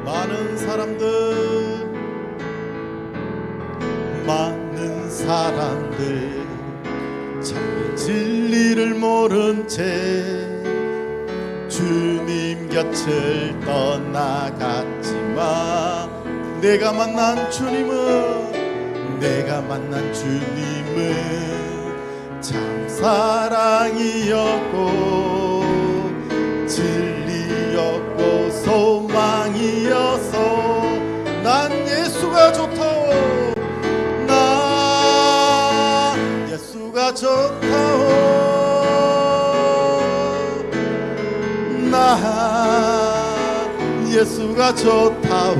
많은 사람들 참 진리를 모른 채 주님 곁을 떠나갔지만 내가 만난 주님은 참 사랑이었고 진리였고 소망이어서 난 예수가 좋다오. 난 예수가 좋다오. 난 예수가 좋다오.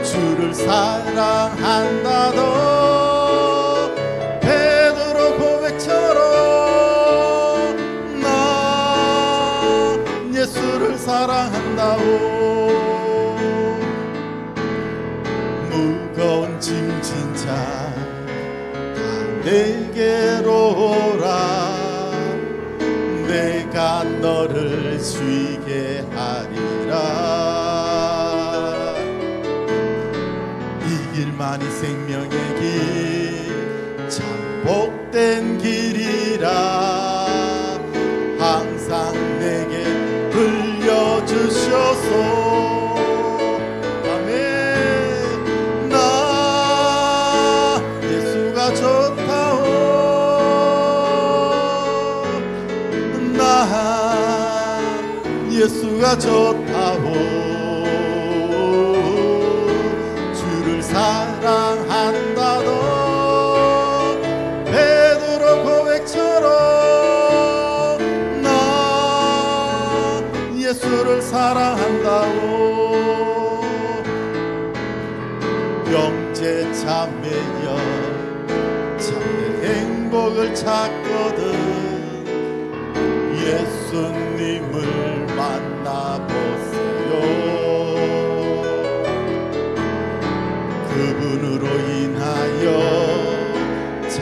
주를 사랑한다던 베드로 고백처럼 난 예수를 사랑한다오. 무거운 짐진 자 다 내게로 오라. 내가 너를 쉬게 하리라. 이 길만이 생명의 길 참 복된 길이라. 항상 내게 들려주셔서 아멘. 나 예수가 좋다오. 나 예수가 좋다오. 주를 사랑한다던 베드로 고백처럼 나 예수를 사랑한다오. 형제 자매여 참된 행복을 찾거든 예수님을 만나보세요. 그분으로 인하여 참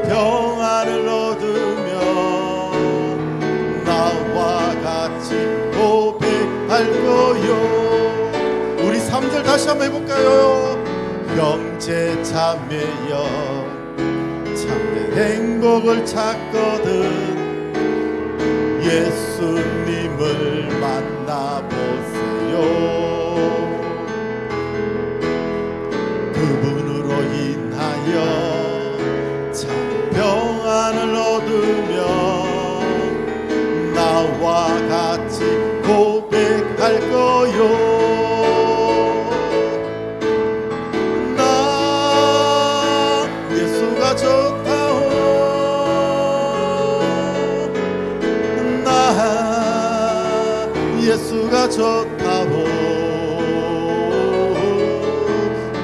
평안을 얻으며 나와 같이 고백할 거요. 우리 3절 다시 한번 해볼까요? 형제 자매여 참된 행복을 찾거든 예수님을 만나보세요. 그분으로 인하여 참 평안을 얻으며 나와 같이 고백할 거요. 나 예수가 좋다오. 예수가 좋다오.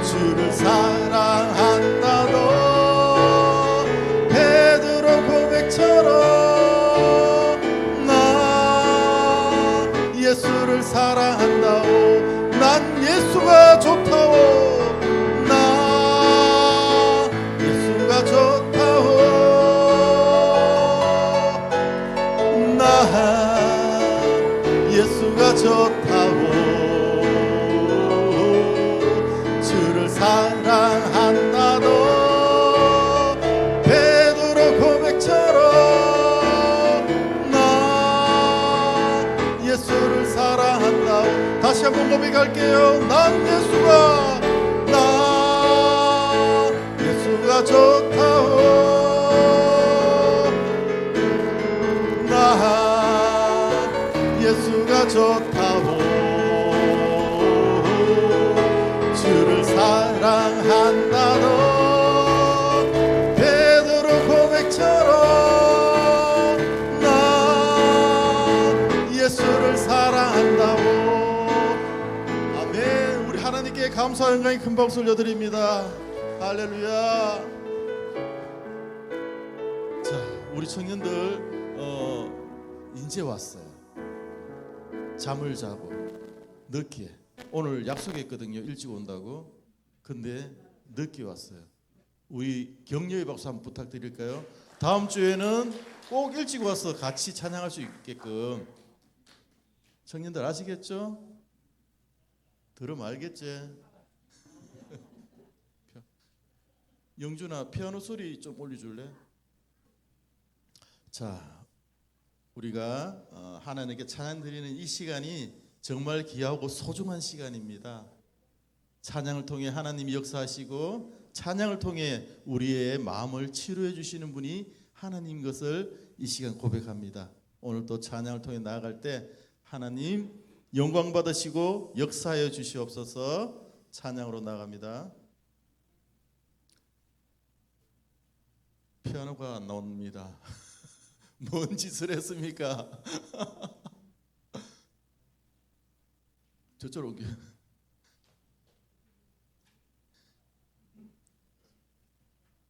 주를 사랑한다던 베드로 고백처럼 나 예수를 사랑한다오. 난 예수가 좋다오. 나 예수가 좋다오. 나 예수가 좋다오. 주를 사랑한다던 베드로 고백처럼 나 예수를 사랑한다오. 다시 한번 고백할게요. 난 예수가 좋다오. 나 예수가 좋다오. 주를 사랑한다던 베드로 고백처럼 나 예수를 사랑한다오. 아멘. 우리 하나님께 감사와 영광의 큰 박수 올려드립니다. 할렐루야. 자, 우리 청년들 이제 왔어요. 잠을 자고 늦게 오늘 약속했거든요. 일찍 온다고. 근데 늦게 왔어요. 우리 격려의 박수 한번 부탁드릴까요? 다음 주에는 꼭 일찍 와서 같이 찬양할 수 있게끔 청년들 아시겠죠? 들으면 알겠지? 영준아, 피아노 소리 좀 올려줄래? 자, 우리가 하나님께 찬양 드리는 이 시간이 정말 귀하고 소중한 시간입니다. 찬양을 통해 하나님이 역사하시고 찬양을 통해 우리의 마음을 치료해 주시는 분이 하나님인 것을 이 시간 고백합니다. 오늘 또 찬양을 통해 나아갈 때 하나님 영광 받으시고 역사하여 주시옵소서. 찬양으로 나갑니다. 피아노가 안 나옵니다. 뭔 짓을 했습니까? 저쪽으로 오게.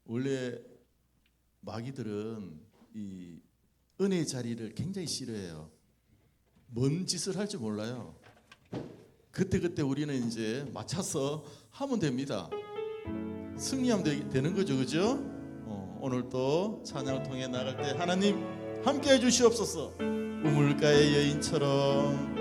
원래 마귀들은 이 은혜의 자리를 굉장히 싫어해요. 뭔 짓을 할지 몰라요. 그때 우리는 이제 맞춰서 하면 됩니다. 승리하면 되는 거죠, 그죠? 오늘 또 찬양을 통해 나갈 때 하나님 함께해 주시옵소서. 우물가의 여인처럼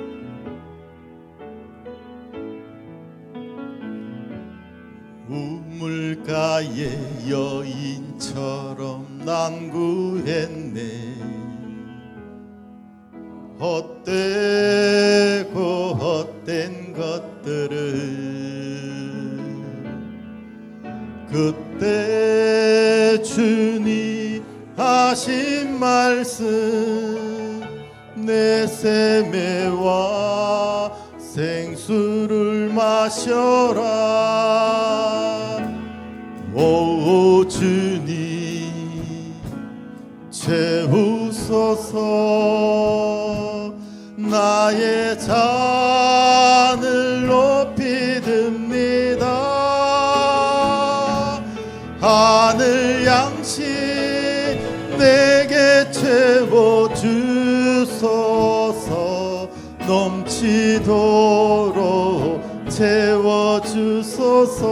우물가의 여인처럼 난 구했네. 헛되고 헛된 것들을 그때 주님 하신 말씀 내 세매와 생수를 마셔라. 오 주님 채우소서. 나의 잔을 높이 듭니다. 하늘 양식 내게 채워주소서. 넘치도록 채워주소서.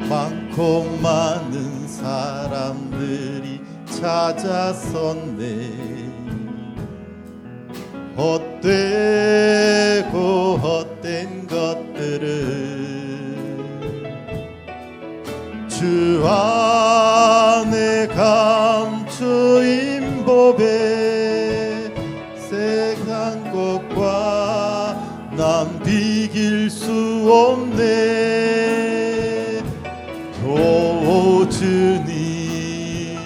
많고 많은 사람들이 찾아섰네. 헛되고 헛된 것들을 주 안에 감추인 법에 색한 것과 난 비길 수 없네. 오 주님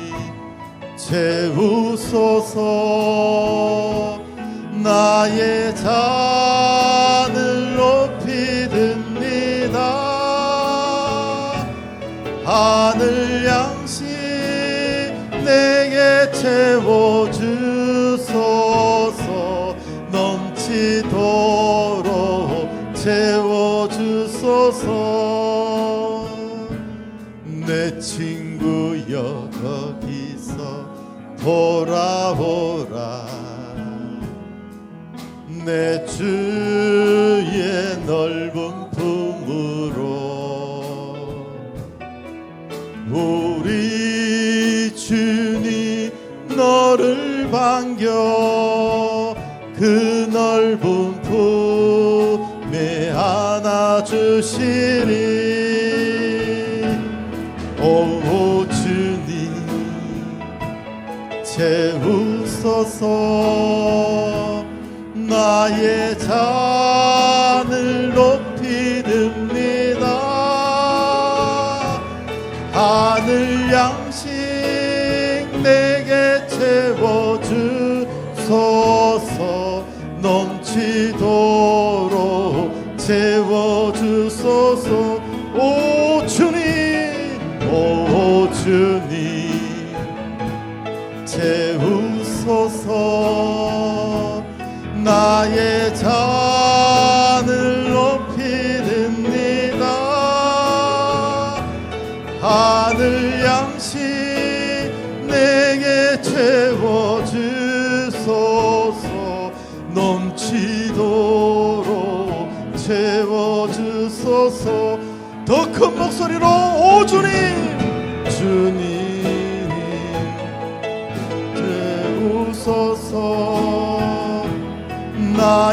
채우소서. 나의 잔을 높이 듭니다. 하늘 양식 내게 채워주소서. 넘치도록 채워주소서. 내 친구여 거기서 돌아오라. 내 주의 넓은 품으로 우리 주님 너를 반겨 그 넓은 품에 안아주시리. 오 주님 채우소서. 나의 잔을 높이 듭니다. 하늘 양식 내게 채워주소서. 넘치도록 채워주소서. 오 주님 오 주님 채우소서. 나의 잔을 높이 듭니다. 하늘 양식 내게 채워주소서. 넘치도록 채워주소서. 더 큰 목소리로 오 주님 주님 채우소서.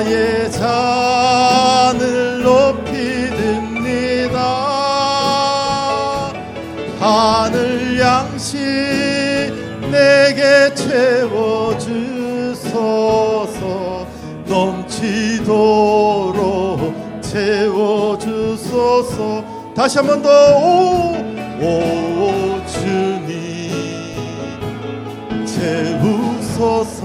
나의 잔을 높이 듭니다. 하늘 양식 내게 채워주소서. 넘치도록 채워주소서. 다시 한 번 더. 오 주님 채우소서.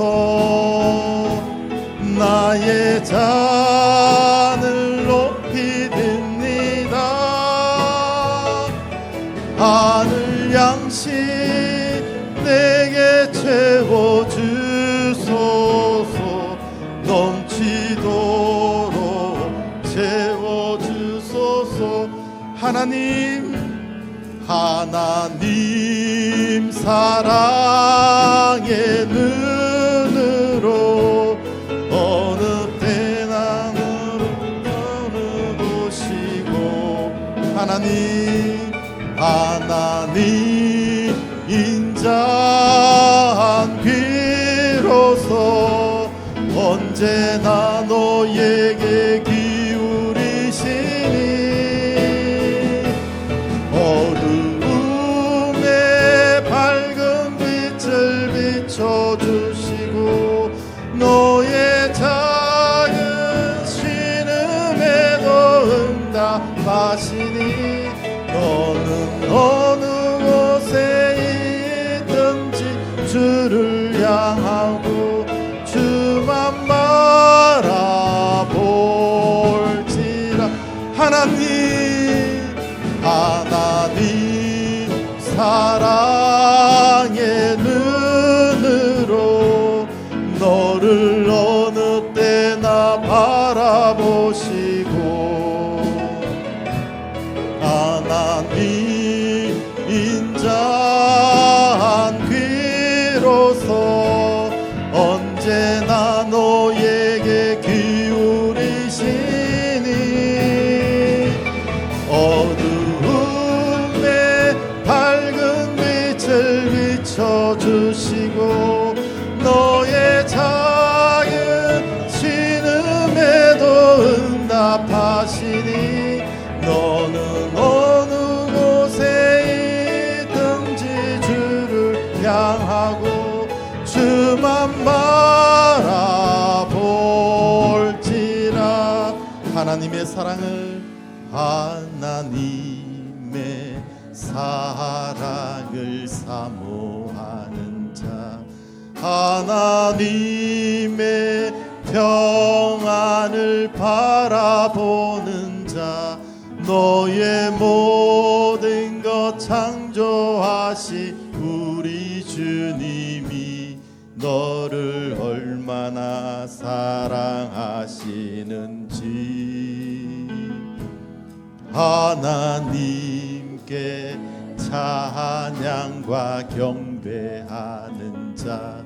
나의 잔을 높이 듭니다. 하늘 양식 내게 채워주소서. 넘치도록 채워주소서. 하나님 사랑의 눈으로 어느 때나 어느 보시고. 하나님 인자한 귀로서 언제나 너에게 기울이시니 어두움에 밝은 빛을 비춰주시고 너의 작은 신음에도 응답하시니 너는 어느 곳에 있든지 주를 향하고 주만 바라볼지라. 하나님 사랑의 눈으로 너를 어느 때나 바라보시고 하나님 인자한 귀로서 언제나 너에게 기울이시니 어두움에 밝은 빛을 비춰주시고 너의 작은 신음에도 응답하시니 너는 어느 곳에 있든지 주를 향하고 주만 바라볼지라. 하나님의 사랑을 하나님의 사랑을 사모하는 자 하나님의 평안을 바라보는 자 너의 모든 것 창조하시 우리 주님이 너를 얼마나 사랑하시는지 하나님께 찬양과 경배하는 자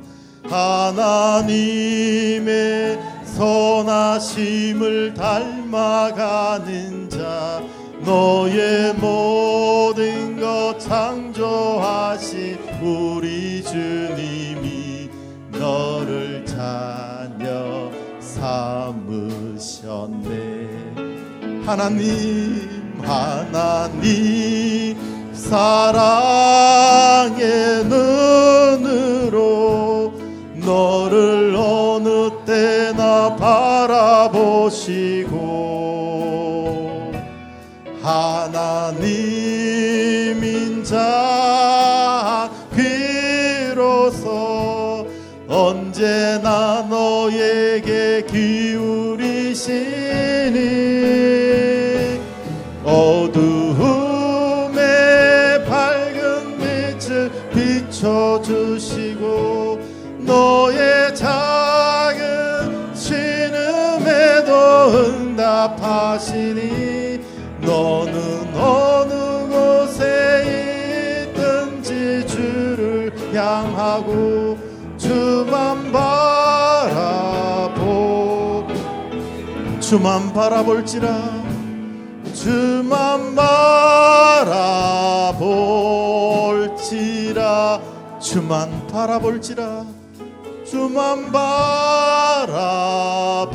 하나님의 선하심을 닮아가는 자 너의 모든 것 창조하신 우리 주님이 너를 자녀 삼으셨네. 하나님 사랑의 눈으로 너를 어느 때나 바라보시고 하나님 인자 귀로서 언제나 너에게 기울이시니 어두움에 밝은 빛을 비춰주시고 너의 작은 신음에도 응답하시니 너는 어느 곳에 있든지 주를 향하고 주만 바라볼지라 주만 바라볼지라 주만 바라볼지라 주만 바라볼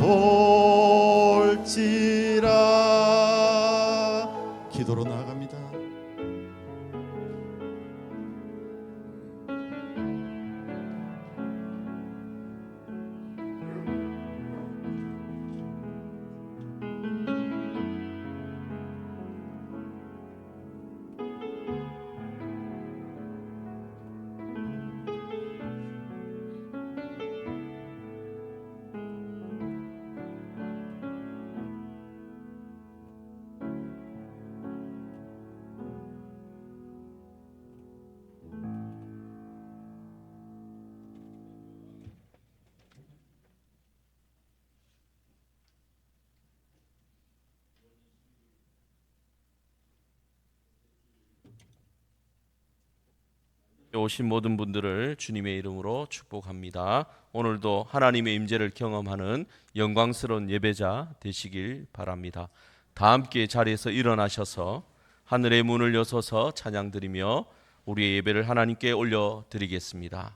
오신 모든 분들을 주님의 이름으로 축복합니다. 오늘도 하나님의 임재를 경험하는 영광스러운 예배자 되시길 바랍니다. 다 함께 자리에서 일어나셔서 하늘의 문을 여서서 찬양드리며 우리의 예배를 하나님께 올려드리겠습니다.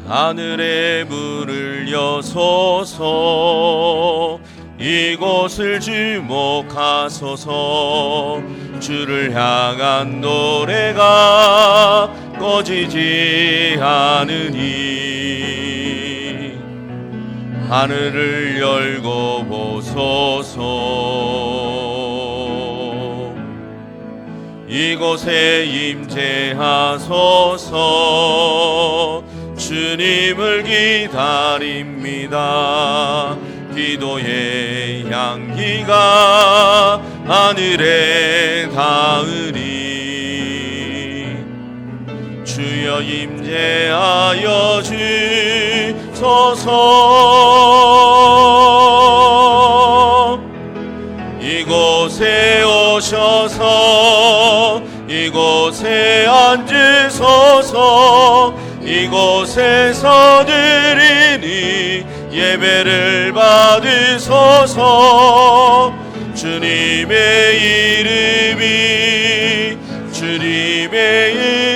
하늘의 문을 여소서 이곳을 주목하소서 주를 향한 노래가 꺼지지 않으니 하늘을 열고 보소서 이곳에 임재하소서 주님을 기다립니다. 기도의 향기가 하늘에 닿으리 주여 임재하여 주소서 이곳에 오셔서 이곳에 앉으소서 이곳에서 드리니 예배를 받으소서 주님의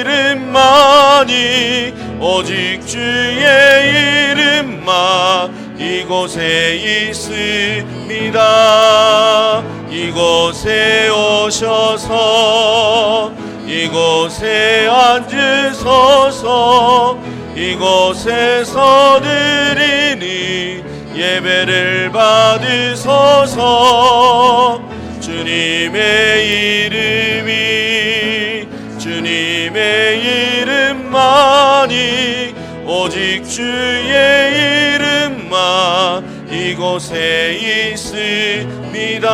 이름만이 오직 주의 이름만 이곳에 있습니다. 이곳에 오셔서 이곳에 앉으소서 이곳에서 드리니 예배를 받으소서 주님의 이름만이 오직 주의 이름만 이곳에 있습니다.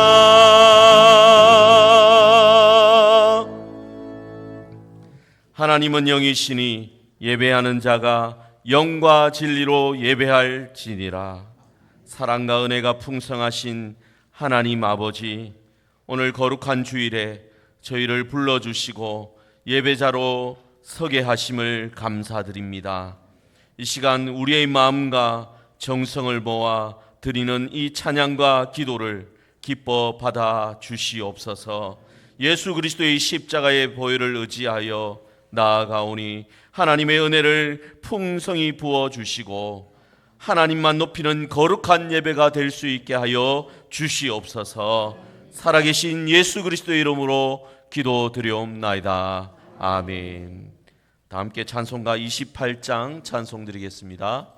하나님은 영이시니 예배하는 자가 영과 진리로 예배할지니라. 사랑과 은혜가 풍성하신 하나님 아버지, 오늘 거룩한 주일에 저희를 불러주시고 예배자로 서게 하심을 감사드립니다. 이 시간 우리의 마음과 정성을 모아 드리는 이 찬양과 기도를 기뻐 받아 주시옵소서. 예수 그리스도의 십자가의 보혈을 의지하여 나아가오니 하나님의 은혜를 풍성히 부어주시고 하나님만 높이는 거룩한 예배가 될 수 있게 하여 주시옵소서. 살아계신 예수 그리스도의 이름으로 기도드리옵나이다. 아멘. 다 함께 찬송가 28장 찬송 드리겠습니다.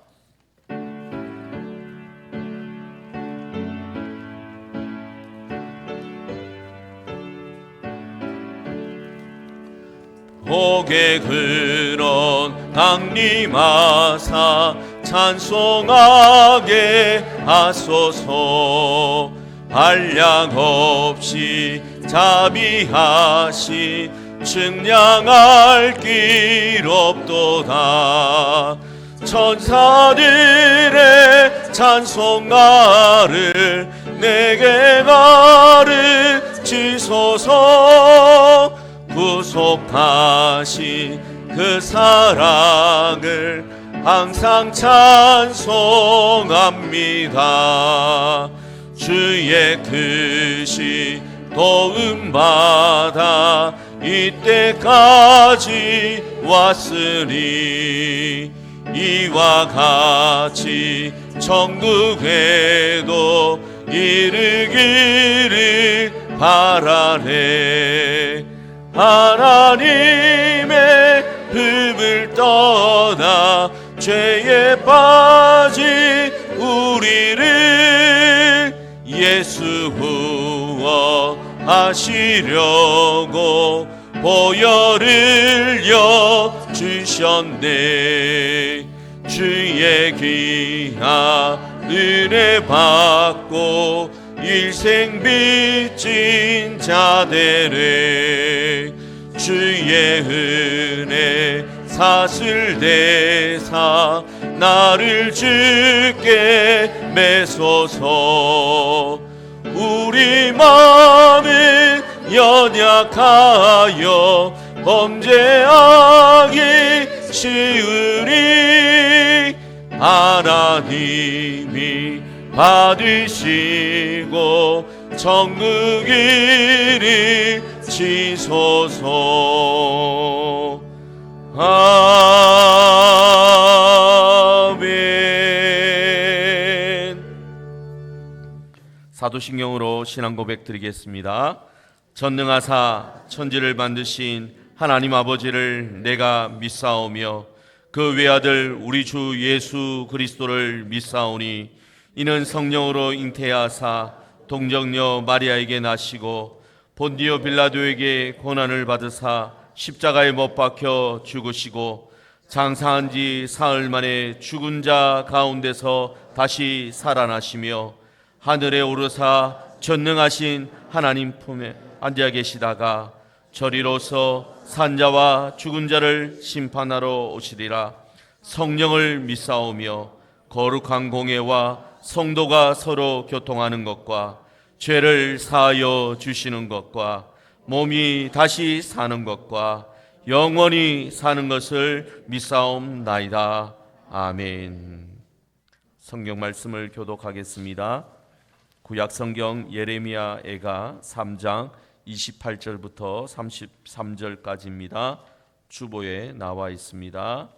복의 근원 강림하사 찬송하게 하소서. 한량 없이 자비하시 측량할 길 없도다. 천사들의 찬송가를 내게 가르치소서. 구속하신 그 사랑을 항상 찬송합니다. 주의 크신 도움받아 이때까지 왔으니 이와 같이 천국에도 이르기를 바라네. 하나님의 품을 떠나 죄에 빠진 우리를 예수 구원하시려고 보혈을 주셨네. 주의 귀한 은혜 받고 일생 빚진 자들의 주 주의 은혜 사슬 대사 나를 주께 매소서. 우리 마음은 연약하여 범죄하기 쉬우니 하나님이 받으시고 천국 이르치소서. 아멘. 사도신경으로 신앙 고백 드리겠습니다. 전능하사 천지를 만드신 하나님 아버지를 내가 믿사오며 그 외아들 우리 주 예수 그리스도를 믿사오니 이는 성령으로 잉태하사 동정녀 마리아에게 나시고 본디오 빌라도에게 고난을 받으사 십자가에 못 박혀 죽으시고 장사한 지 사흘 만에 죽은 자 가운데서 다시 살아나시며 하늘에 오르사 전능하신 하나님 품에 앉아 계시다가 저리로서 산자와 죽은 자를 심판하러 오시리라. 성령을 믿사오며 거룩한 공회와 성도가 서로 교통하는 것과 죄를 사하여 주시는 것과 몸이 다시 사는 것과 영원히 사는 것을 믿사옵나이다. 아멘. 성경 말씀을 교독하겠습니다. 구약성경 예레미야애가 3장 28절부터 33절까지입니다. 주보에 나와 있습니다.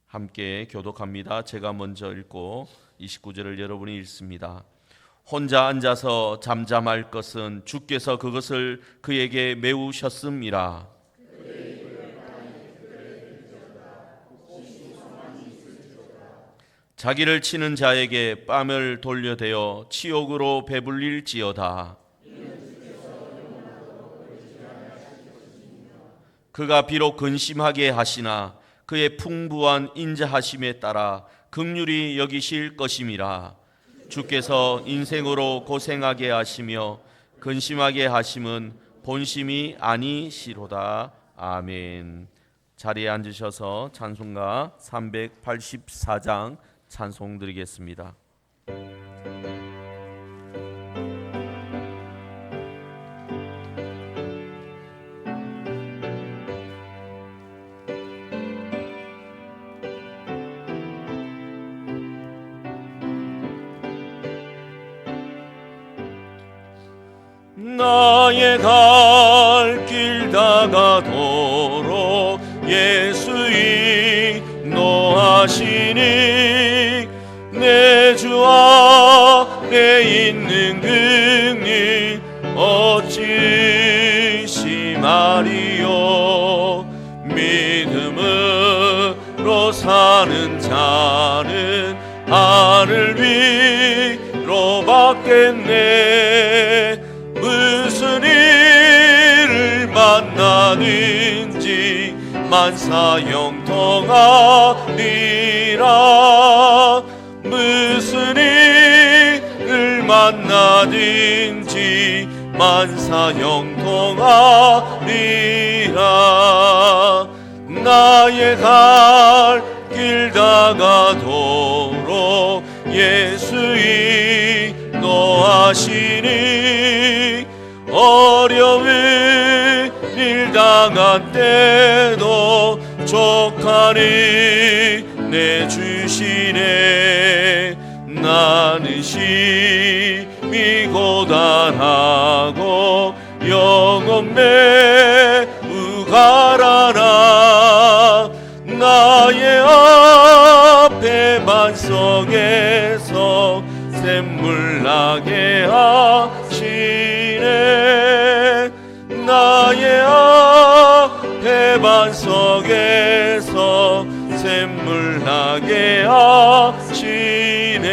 함께 교독합니다. 제가 먼저 읽고 29절을 여러분이 읽습니다. 혼자 앉아서 잠잠할 것은 주께서 그것을 그에게 메우셨음이라. 자기를 치는 자에게 뺨을 돌려대어 치욕으로 배불릴지어다. 그가 비록 근심하게 하시나 그의 풍부한 인자하심에 따라 긍휼히 여기실 것임이라. 주께서 인생으로 고생하게 하시며 근심하게 하심은 본심이 아니시로다. 아멘. 자리에 앉으셔서 찬송가 384장 찬송 드리겠습니다. 나의 갈 길 다가도록 예수 인도하시니 내 주 안에 있는 긍휼 어찌 심하리요. 믿음으로 사는 자는 하늘 위로 받겠네. 무슨 일을 만나든지 만사형통하리라. 무슨 일을 만나든지 만사형통하리라. 나의 갈 길 다가도록 예수 인도하시니 어려운 일 당한 때도 족하니 내주시네. 나는 심히 고단하고 영혼 매우 가라나. 나의 앞에 반석에서 샘물 나게 하시네. 나의 앞에 반석에서 샘물 나게 하시네.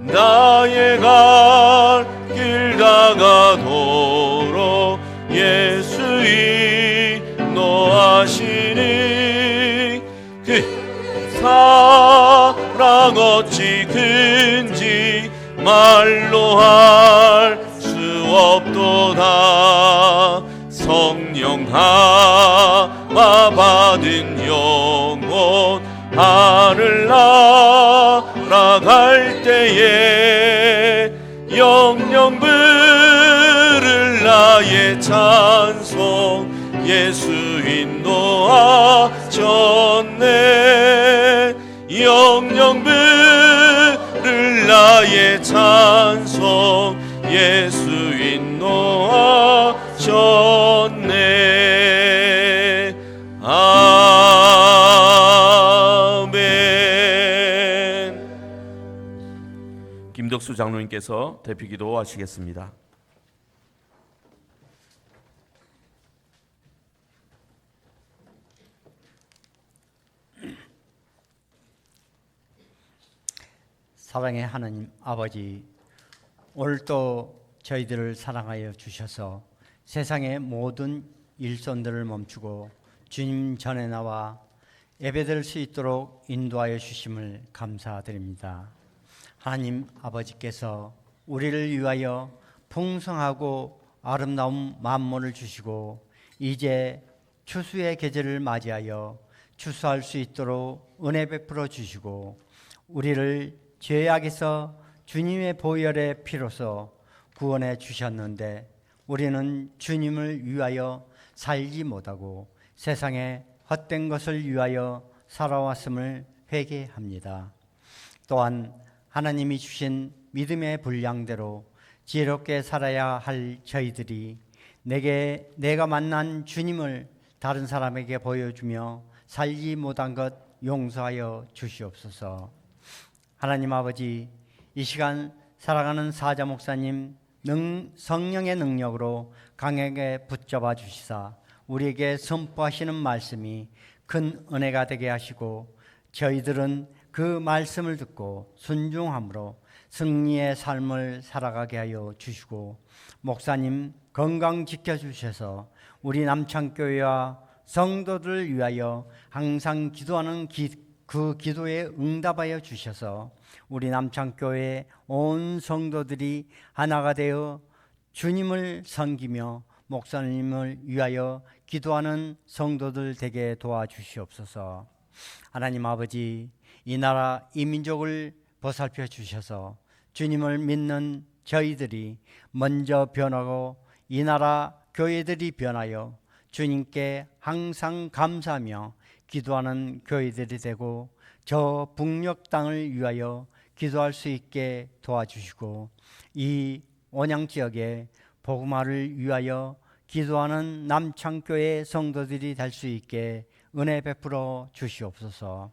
나의 갈 길 다가도록 예수 인도하시니 그 사랑 어찌 큰지 말로 할 수 없도다. 명령하마 받은 영혼 하늘 날아갈 때에 영영 부를 나의 찬송 예수 인도하셨네 영영 부를 나의 찬송 예수 인도하셨네 아멘. 김덕수 장로님께서 대표기도 하시겠습니다. 사랑의 하나님 아버지, 오늘도 저희들을 사랑하여 주셔서 세상의 모든 일손들을 멈추고 주님 전에 나와 예배드릴 수 있도록 인도하여 주심을 감사드립니다. 하나님 아버지께서 우리를 위하여 풍성하고 아름다운 만물을 주시고 이제 추수의 계절을 맞이하여 추수할 수 있도록 은혜 베풀어 주시고 우리를 죄악에서 주님의 보혈의 피로서 구원해 주셨는데 우리는 주님을 위하여 살지 못하고 세상에 헛된 것을 위하여 살아왔음을 회개합니다. 또한 하나님이 주신 믿음의 분량대로 지혜롭게 살아야 할 저희들이 내가 만난 주님을 다른 사람에게 보여주며 살지 못한 것 용서하여 주시옵소서. 하나님 아버지, 이 시간 살아가는 사자 목사님 성령의 능력으로 강하게 붙잡아 주시사 우리에게 선포하시는 말씀이 큰 은혜가 되게 하시고 저희들은 그 말씀을 듣고 순종함으로 승리의 삶을 살아가게 하여 주시고 목사님 건강 지켜주셔서 우리 남창교회와 성도들을 위하여 항상 기도하는 그 기도에 응답하여 주셔서 우리 남창교회 온 성도들이 하나가 되어 주님을 섬기며 목사님을 위하여 기도하는 성도들 되게 도와주시옵소서. 하나님 아버지, 이 나라 이 민족을 보살펴 주셔서 주님을 믿는 저희들이 먼저 변하고 이 나라 교회들이 변하여 주님께 항상 감사하며 기도하는 교회들이 되고 저 북녘 땅을 위하여 기도할 수 있게 도와주시고 이 원양 지역에 복음화를 위하여 기도하는 남창교회 성도들이 될 수 있게 은혜 베풀어 주시옵소서.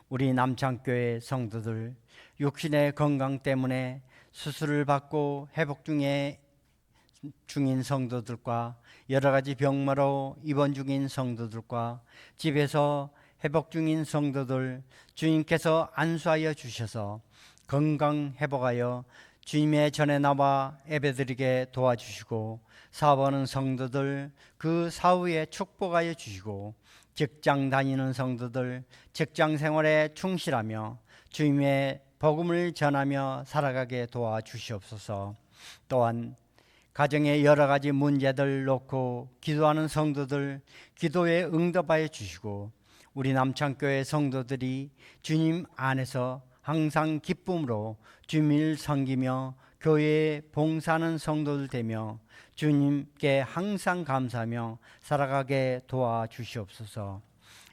우리 남창교회 성도들 육신의 건강 때문에 수술을 받고 회복 중인 성도들과 여러 가지 병마로 입원 중인 성도들과 집에서 회복 중인 성도들 주님께서 안수하여 주셔서 건강 회복하여 주님의 전에 나와 예배드리게 도와주시고 사업하는 성도들 그 사후에 축복하여 주시고 직장 다니는 성도들 직장 생활에 충실하며 주님의 복음을 전하며 살아가게 도와주시옵소서. 또한 가정의 여러 가지 문제들 놓고 기도하는 성도들 기도에 응답하여 주시고 우리 남창교회 성도들이 주님 안에서 항상 기쁨으로 주님을 섬기며 교회에 봉사하는 성도들 되며 주님께 항상 감사하며 살아가게 도와주시옵소서.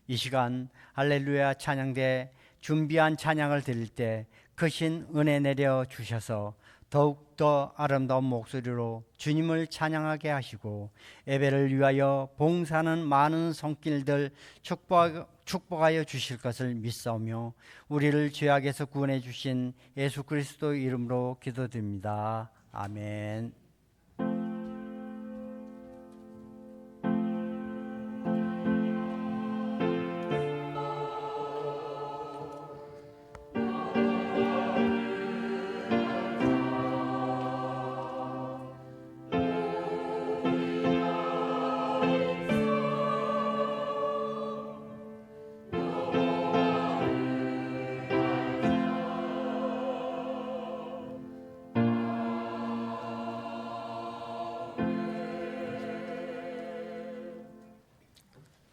이 시간 할렐루야 찬양대 준비한 찬양을 드릴 때 크신 은혜 내려 주셔서 더욱더 아름다운 목소리로 주님을 찬양하게 하시고 예배를 위하여 봉사하는 많은 손길들 축복하여 주실 것을 믿사오며 우리를 죄악에서 구원해 주신 예수 그리스도 이름으로 기도드립니다. 아멘.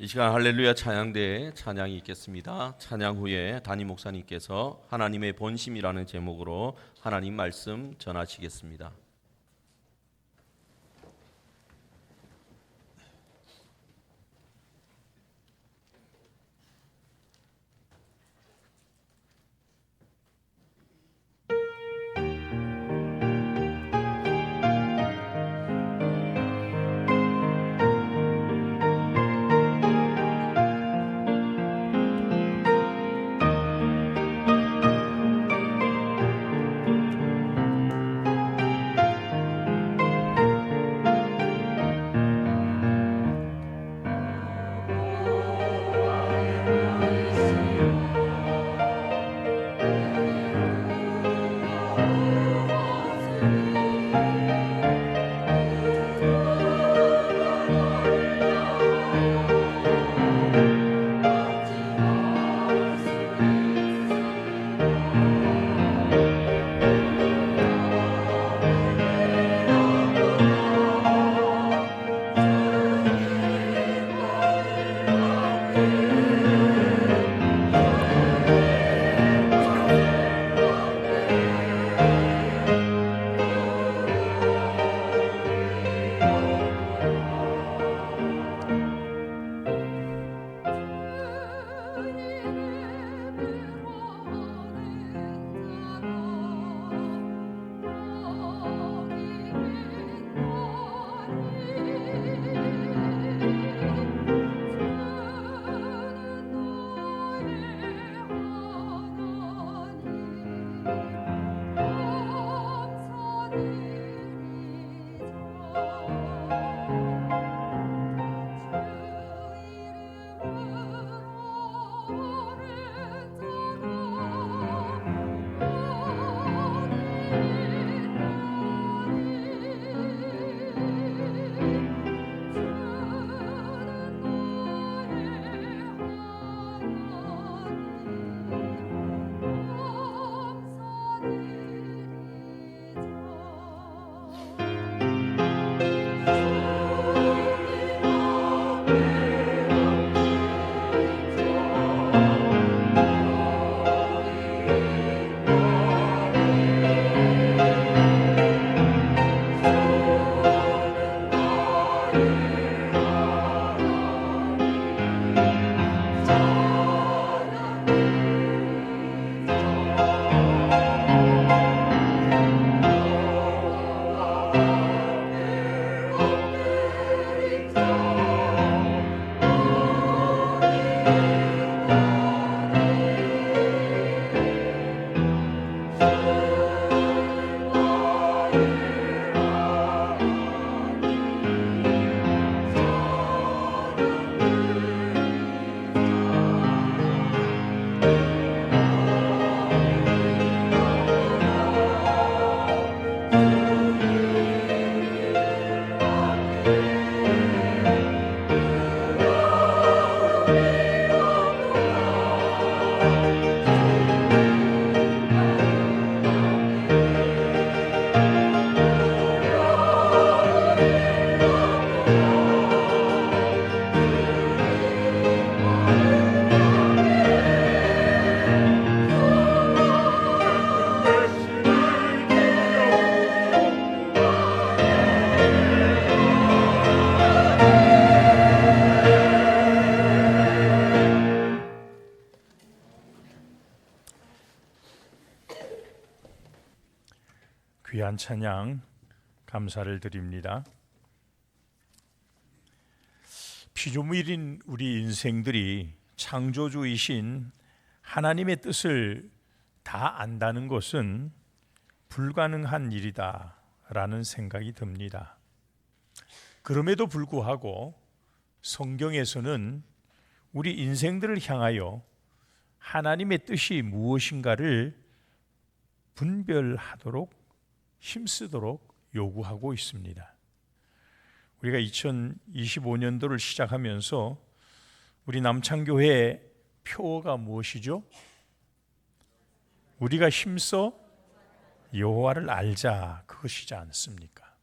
이 시간 할렐루야 찬양대에 찬양이 있겠습니다. 찬양 후에 담임 목사님께서 하나님의 본심이라는 제목으로 하나님 말씀 전하시겠습니다. 귀한 찬양 감사를 드립니다. 피조물인 우리 인생들이 창조주이신 하나님의 뜻을 다 안다는 것은 불가능한 일이다라는 생각이 듭니다. 그럼에도 불구하고 성경에서는 우리 인생들을 향하여 하나님의 뜻이 무엇인가를 분별하도록 힘쓰도록 요구하고 있습니다. 우리가 2025년도를 시작하면서 우리 남창교회의 표어가 무엇이죠? 우리가 힘써 여호와를 알자, 그것이지 않습니까?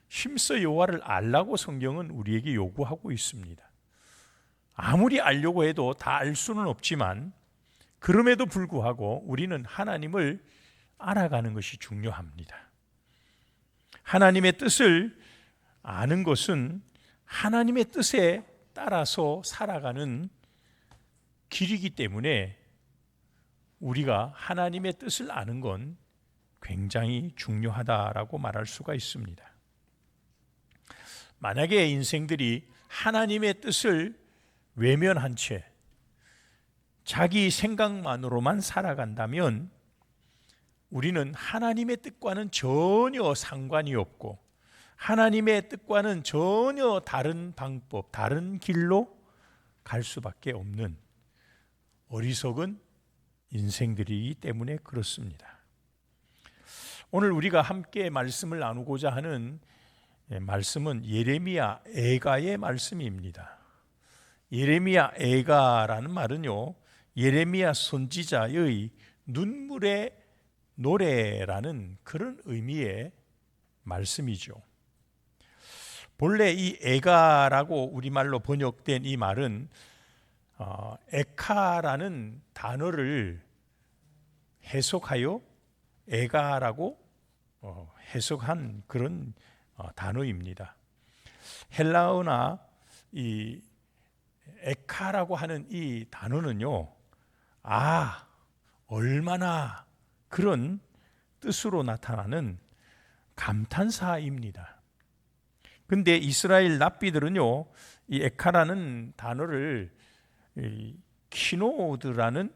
힘써 여호와를 알라고 성경은 우리에게 요구하고 있습니다. 아무리 알려고 해도 다 알 수는 없지만 그럼에도 불구하고 우리는 하나님을 알아가는 것이 중요합니다. 하나님의 뜻을 아는 것은 하나님의 뜻에 따라서 살아가는 길이기 때문에 우리가 하나님의 뜻을 아는 건 굉장히 중요하다라고 말할 수가 있습니다. 만약에 인생들이 하나님의 뜻을 외면한 채 자기 생각만으로만 살아간다면 우리는 하나님의 뜻과는 전혀 상관이 없고 하나님의 뜻과는 전혀 다른 방법, 다른 길로 갈 수밖에 없는 어리석은 인생들이기 때문에 그렇습니다. 오늘 우리가 함께 말씀을 나누고자 하는 말씀은 예레미야 애가의 말씀입니다. 예레미야 애가라는 말은요, 예레미야 선지자의 눈물의 노래라는 그런 의미의 말씀이죠. 본래 이 애가라고 우리말로 번역된 이 말은 에카라는 단어를 해석하여 애가라고 해석한 그런 단어입니다. 헬라어나 이 에카라고 하는 이 단어는요, 얼마나 그런 뜻으로 나타나는 감탄사입니다. 근데 이스라엘 랍비들은요, 이 에카라는 단어를 키노드라는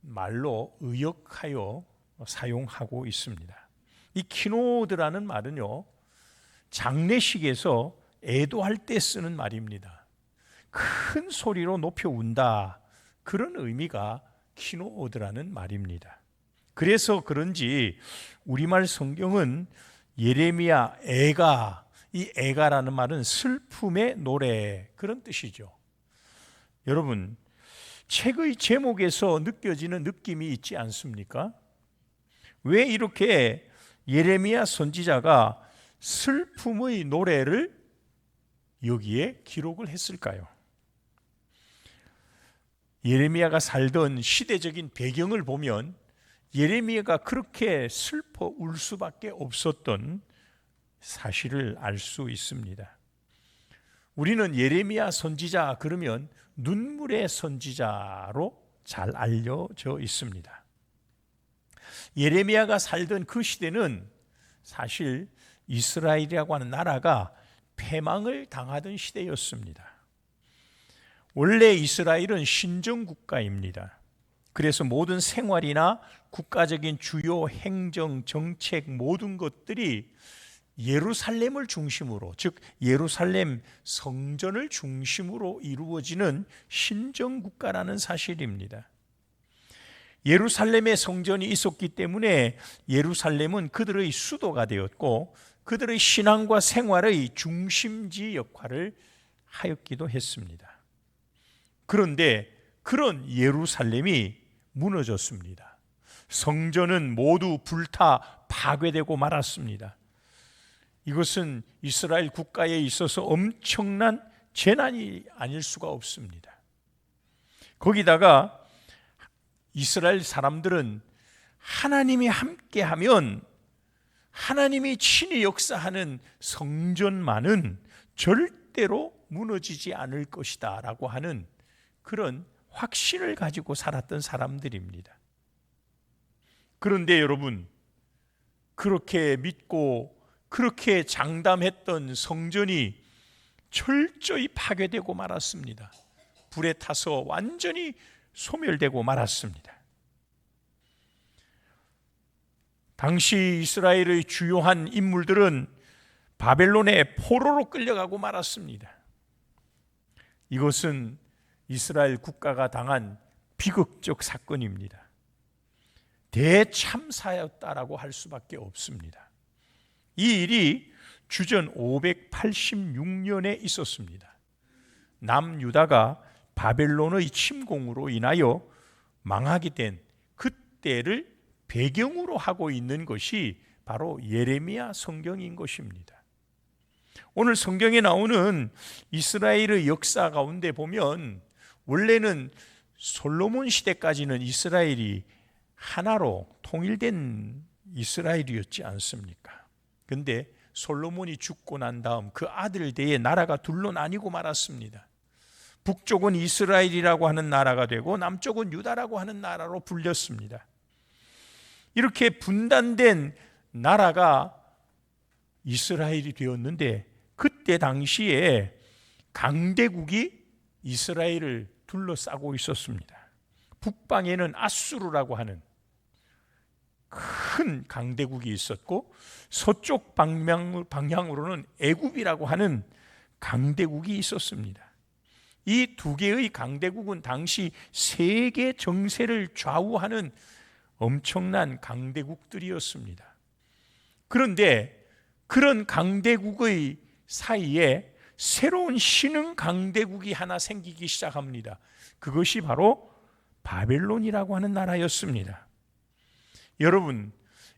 말로 의역하여 사용하고 있습니다. 이 키노드라는 말은요, 장례식에서 애도할 때 쓰는 말입니다. 큰 소리로 높여 운다, 그런 의미가 키노드라는 말입니다. 그래서 그런지 우리말 성경은 예레미야 애가, 이 애가라는 말은 슬픔의 노래, 그런 뜻이죠. 여러분, 책의 제목에서 느껴지는 느낌이 있지 않습니까? 왜 이렇게 예레미야 선지자가 슬픔의 노래를 여기에 기록을 했을까요? 예레미야가 살던 시대적인 배경을 보면 예레미야가 그렇게 슬퍼 울 수밖에 없었던 사실을 알 수 있습니다. 우리는 예레미야 선지자 그러면 눈물의 선지자로 잘 알려져 있습니다. 예레미야가 살던 그 시대는 사실 이스라엘이라고 하는 나라가 패망을 당하던 시대였습니다. 원래 이스라엘은 신정국가입니다. 그래서 모든 생활이나 국가적인 주요 행정, 정책 모든 것들이 예루살렘을 중심으로, 즉 예루살렘 성전을 중심으로 이루어지는 신정국가라는 사실입니다. 예루살렘의 성전이 있었기 때문에 예루살렘은 그들의 수도가 되었고 그들의 신앙과 생활의 중심지 역할을 하였기도 했습니다. 그런데 그런 예루살렘이 무너졌습니다. 성전은 모두 불타 파괴되고 말았습니다. 이것은 이스라엘 국가에 있어서 엄청난 재난이 아닐 수가 없습니다. 거기다가 이스라엘 사람들은 하나님이 함께하면 하나님이 친히 역사하는 성전만은 절대로 무너지지 않을 것이다 라고 하는 그런 확신을 가지고 살았던 사람들입니다. 그런데 여러분, 그렇게 믿고 그렇게 장담했던 성전이 철저히 파괴되고 말았습니다. 불에 타서 완전히 소멸되고 말았습니다. 당시 이스라엘의 주요한 인물들은 바벨론의 포로로 끌려가고 말았습니다. 이것은 이스라엘 국가가 당한 비극적 사건입니다. 대참사였다라고 할 수밖에 없습니다. 이 일이 주전 586년에 있었습니다. 남유다가 바벨론의 침공으로 인하여 망하게 된 그때를 배경으로 하고 있는 것이 바로 예레미야 성경인 것입니다. 오늘 성경에 나오는 이스라엘의 역사 가운데 보면 원래는 솔로몬 시대까지는 이스라엘이 하나로 통일된 이스라엘이었지 않습니까? 근데 솔로몬이 죽고 난 다음 그 아들 대에 나라가 둘로 나뉘고 말았습니다. 북쪽은 이스라엘이라고 하는 나라가 되고 남쪽은 유다라고 하는 나라로 불렸습니다. 이렇게 분단된 나라가 이스라엘이 되었는데, 그때 당시에 강대국이 이스라엘을 둘러싸고 있었습니다. 북방에는 아수르라고 하는 큰 강대국이 있었고, 서쪽 방향으로는 애굽이라고 하는 강대국이 있었습니다. 이 두 개의 강대국은 당시 세계 정세를 좌우하는 엄청난 강대국들이었습니다. 그런데 그런 강대국의 사이에 새로운 신흥 강대국이 하나 생기기 시작합니다. 그것이 바로 바벨론이라고 하는 나라였습니다. 여러분,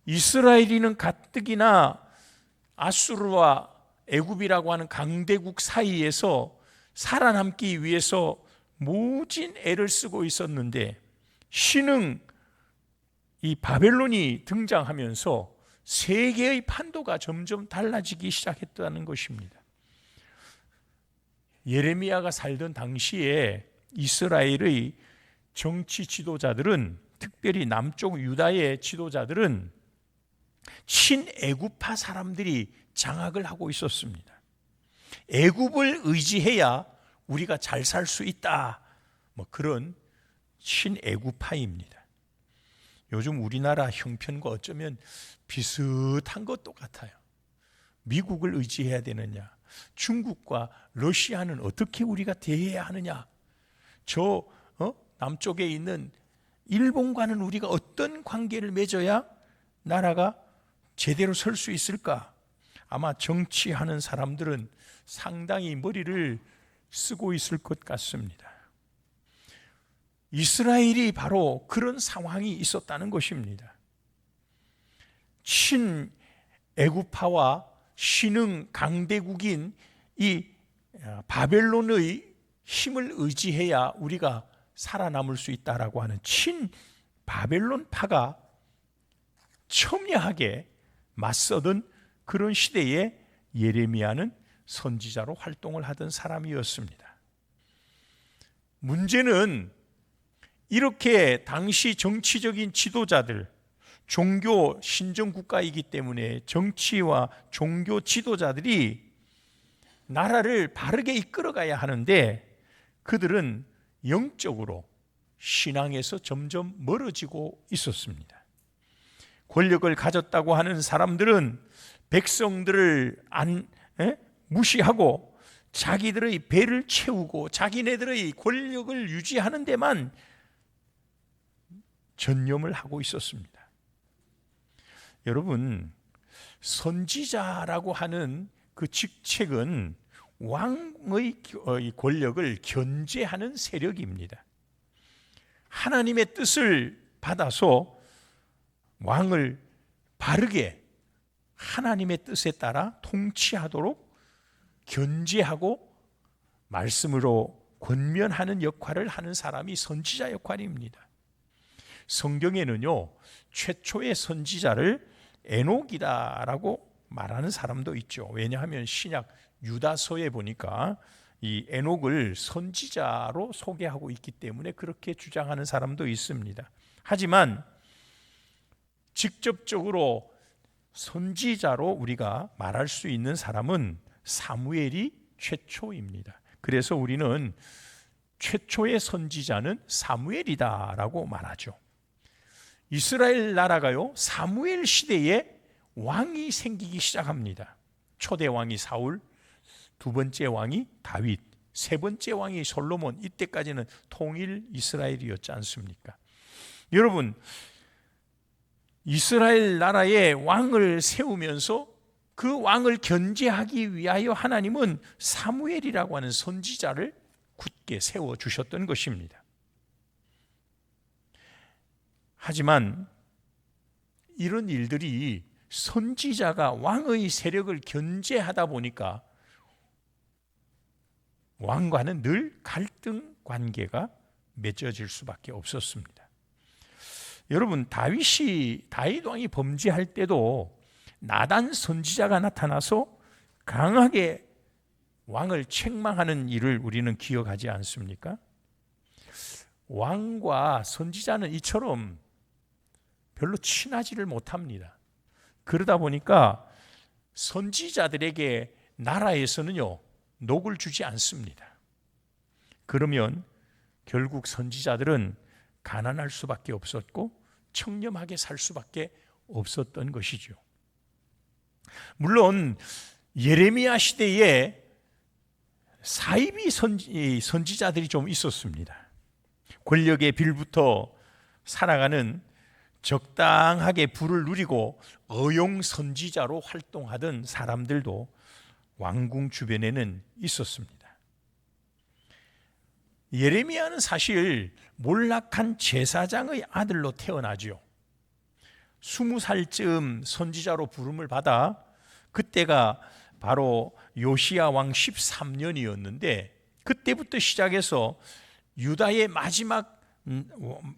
이스라엘이는 가뜩이나 아수르와 애굽이라고 하는 강대국 사이에서 살아남기 위해서 모진 애를 쓰고 있었는데, 신흥 이 바벨론이 등장하면서 세계의 판도가 점점 달라지기 시작했다는 것입니다. 예레미야가 살던 당시에 이스라엘의 정치 지도자들은, 특별히 남쪽 유다의 지도자들은 친애굽파 사람들이 장악을 하고 있었습니다. 애굽을 의지해야 우리가 잘 살 수 있다, 그런 친애굽파입니다. 요즘 우리나라 형편과 어쩌면 비슷한 것도 같아요. 미국을 의지해야 되느냐, 중국과 러시아는 어떻게 우리가 대해야 하느냐, 남쪽에 있는 일본과는 우리가 어떤 관계를 맺어야 나라가 제대로 설 수 있을까? 아마 정치하는 사람들은 상당히 머리를 쓰고 있을 것 같습니다. 이스라엘이 바로 그런 상황이 있었다는 것입니다. 친애굽파와 신흥 강대국인 이 바벨론의 힘을 의지해야 우리가 살아남을 수 있다라고 하는 친바벨론파가 첨예하게 맞서던 그런 시대에 예레미야는 선지자로 활동을 하던 사람이었습니다. 문제는 이렇게 당시 정치적인 지도자들, 종교 신정국가이기 때문에 정치와 종교 지도자들이 나라를 바르게 이끌어가야 하는데, 그들은 영적으로 신앙에서 점점 멀어지고 있었습니다. 권력을 가졌다고 하는 사람들은 백성들을 무시하고 자기들의 배를 채우고 자기네들의 권력을 유지하는 데만 전념을 하고 있었습니다. 여러분, 선지자라고 하는 그 직책은 왕의 권력을 견제하는 세력입니다. 하나님의 뜻을 받아서 왕을 바르게 하나님의 뜻에 따라 통치하도록 견제하고 말씀으로 권면하는 역할을 하는 사람이 선지자 역할입니다. 성경에는요, 최초의 선지자를 에녹이다라고 말하는 사람도 있죠. 왜냐하면 신약 유다서에 보니까 이 에녹을 선지자로 소개하고 있기 때문에 그렇게 주장하는 사람도 있습니다. 하지만 직접적으로 선지자로 우리가 말할 수 있는 사람은 사무엘이 최초입니다. 그래서 우리는 최초의 선지자는 사무엘이다라고 말하죠. 이스라엘 나라가요, 사무엘 시대에 왕이 생기기 시작합니다. 초대 왕이 사울, 두 번째 왕이 다윗, 세 번째 왕이 솔로몬. 이때까지는 통일 이스라엘이었지 않습니까? 여러분, 이스라엘 나라에 왕을 세우면서 그 왕을 견제하기 위하여 하나님은 사무엘이라고 하는 선지자를 굳게 세워주셨던 것입니다. 하지만 이런 일들이 선지자가 왕의 세력을 견제하다 보니까 왕과는 늘 갈등 관계가 맺어질 수밖에 없었습니다. 여러분, 다윗 왕이 범죄할 때도 나단 선지자가 나타나서 강하게 왕을 책망하는 일을 우리는 기억하지 않습니까? 왕과 선지자는 이처럼 별로 친하지를 못합니다. 그러다 보니까 선지자들에게 나라에서는요, 녹을 주지 않습니다. 그러면 결국 선지자들은 가난할 수밖에 없었고 청렴하게 살 수밖에 없었던 것이죠. 물론 예레미야 시대에 사이비 선지자들이 좀 있었습니다. 권력의 빌부터 살아가는 적당하게 부를 누리고 어용 선지자로 활동하던 사람들도 왕궁 주변에는 있었습니다. 예레미야는 사실 몰락한 제사장의 아들로 태어나죠. 20살쯤 선지자로 부름을 받아 그때가 바로 요시야 왕 13년이었는데 그때부터 시작해서 유다의 마지막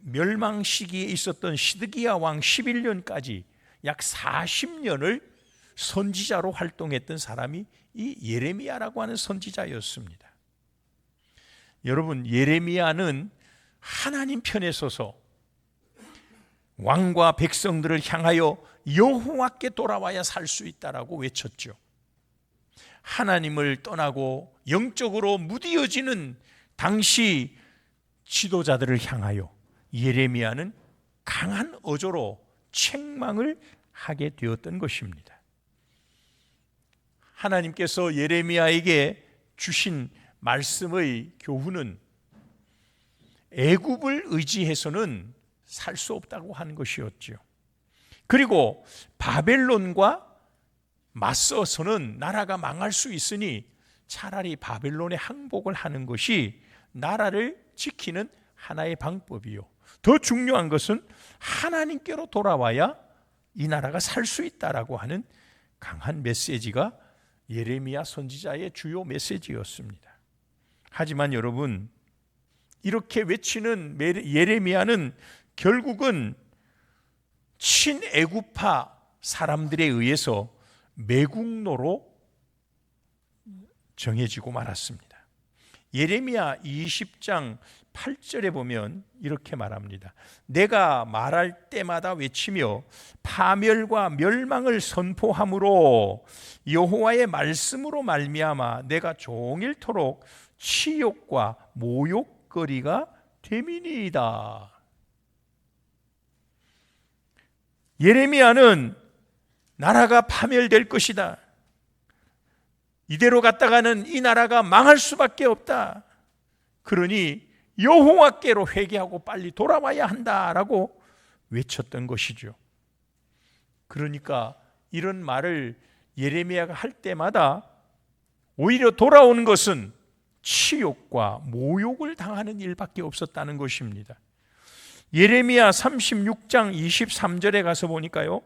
멸망 시기에 있었던 시드기야 왕 11년까지 약 40년을 선지자로 활동했던 사람이 이 예레미야라고 하는 선지자였습니다. 여러분, 예레미야는 하나님 편에 서서 왕과 백성들을 향하여 여호와께 돌아와야 살 수 있다라고 외쳤죠. 하나님을 떠나고 영적으로 무디어지는 당시 지도자들을 향하여 예레미야는 강한 어조로 책망을 하게 되었던 것입니다. 하나님께서 예레미야에게 주신 말씀의 교훈은 애굽을 의지해서는 살 수 없다고 하는 것이었죠. 그리고 바벨론과 맞서서는 나라가 망할 수 있으니 차라리 바벨론에 항복을 하는 것이 나라를 지키는 하나의 방법이요. 더 중요한 것은 하나님께로 돌아와야 이 나라가 살 수 있다라고 하는 강한 메시지가 예레미야 선지자의 주요 메시지였습니다. 하지만 여러분, 이렇게 외치는 예레미야는 결국은 친애굽파 사람들에 의해서 매국노로 정해지고 말았습니다. 예레미야 20장 8절에 보면 이렇게 말합니다. 내가 말할 때마다 외치며 파멸과 멸망을 선포함으로 여호와의 말씀으로 말미암아 내가 종일토록 치욕과 모욕거리가 됨이니이다. 예레미야는 나라가 파멸될 것이다. 이대로 갔다가는 이 나라가 망할 수밖에 없다. 그러니 여호와께로 회개하고 빨리 돌아와야 한다라고 외쳤던 것이죠. 그러니까 이런 말을 예레미야가 할 때마다 오히려 돌아오는 것은 치욕과 모욕을 당하는 일밖에 없었다는 것입니다. 예레미야 36장 23절에 가서 보니까요,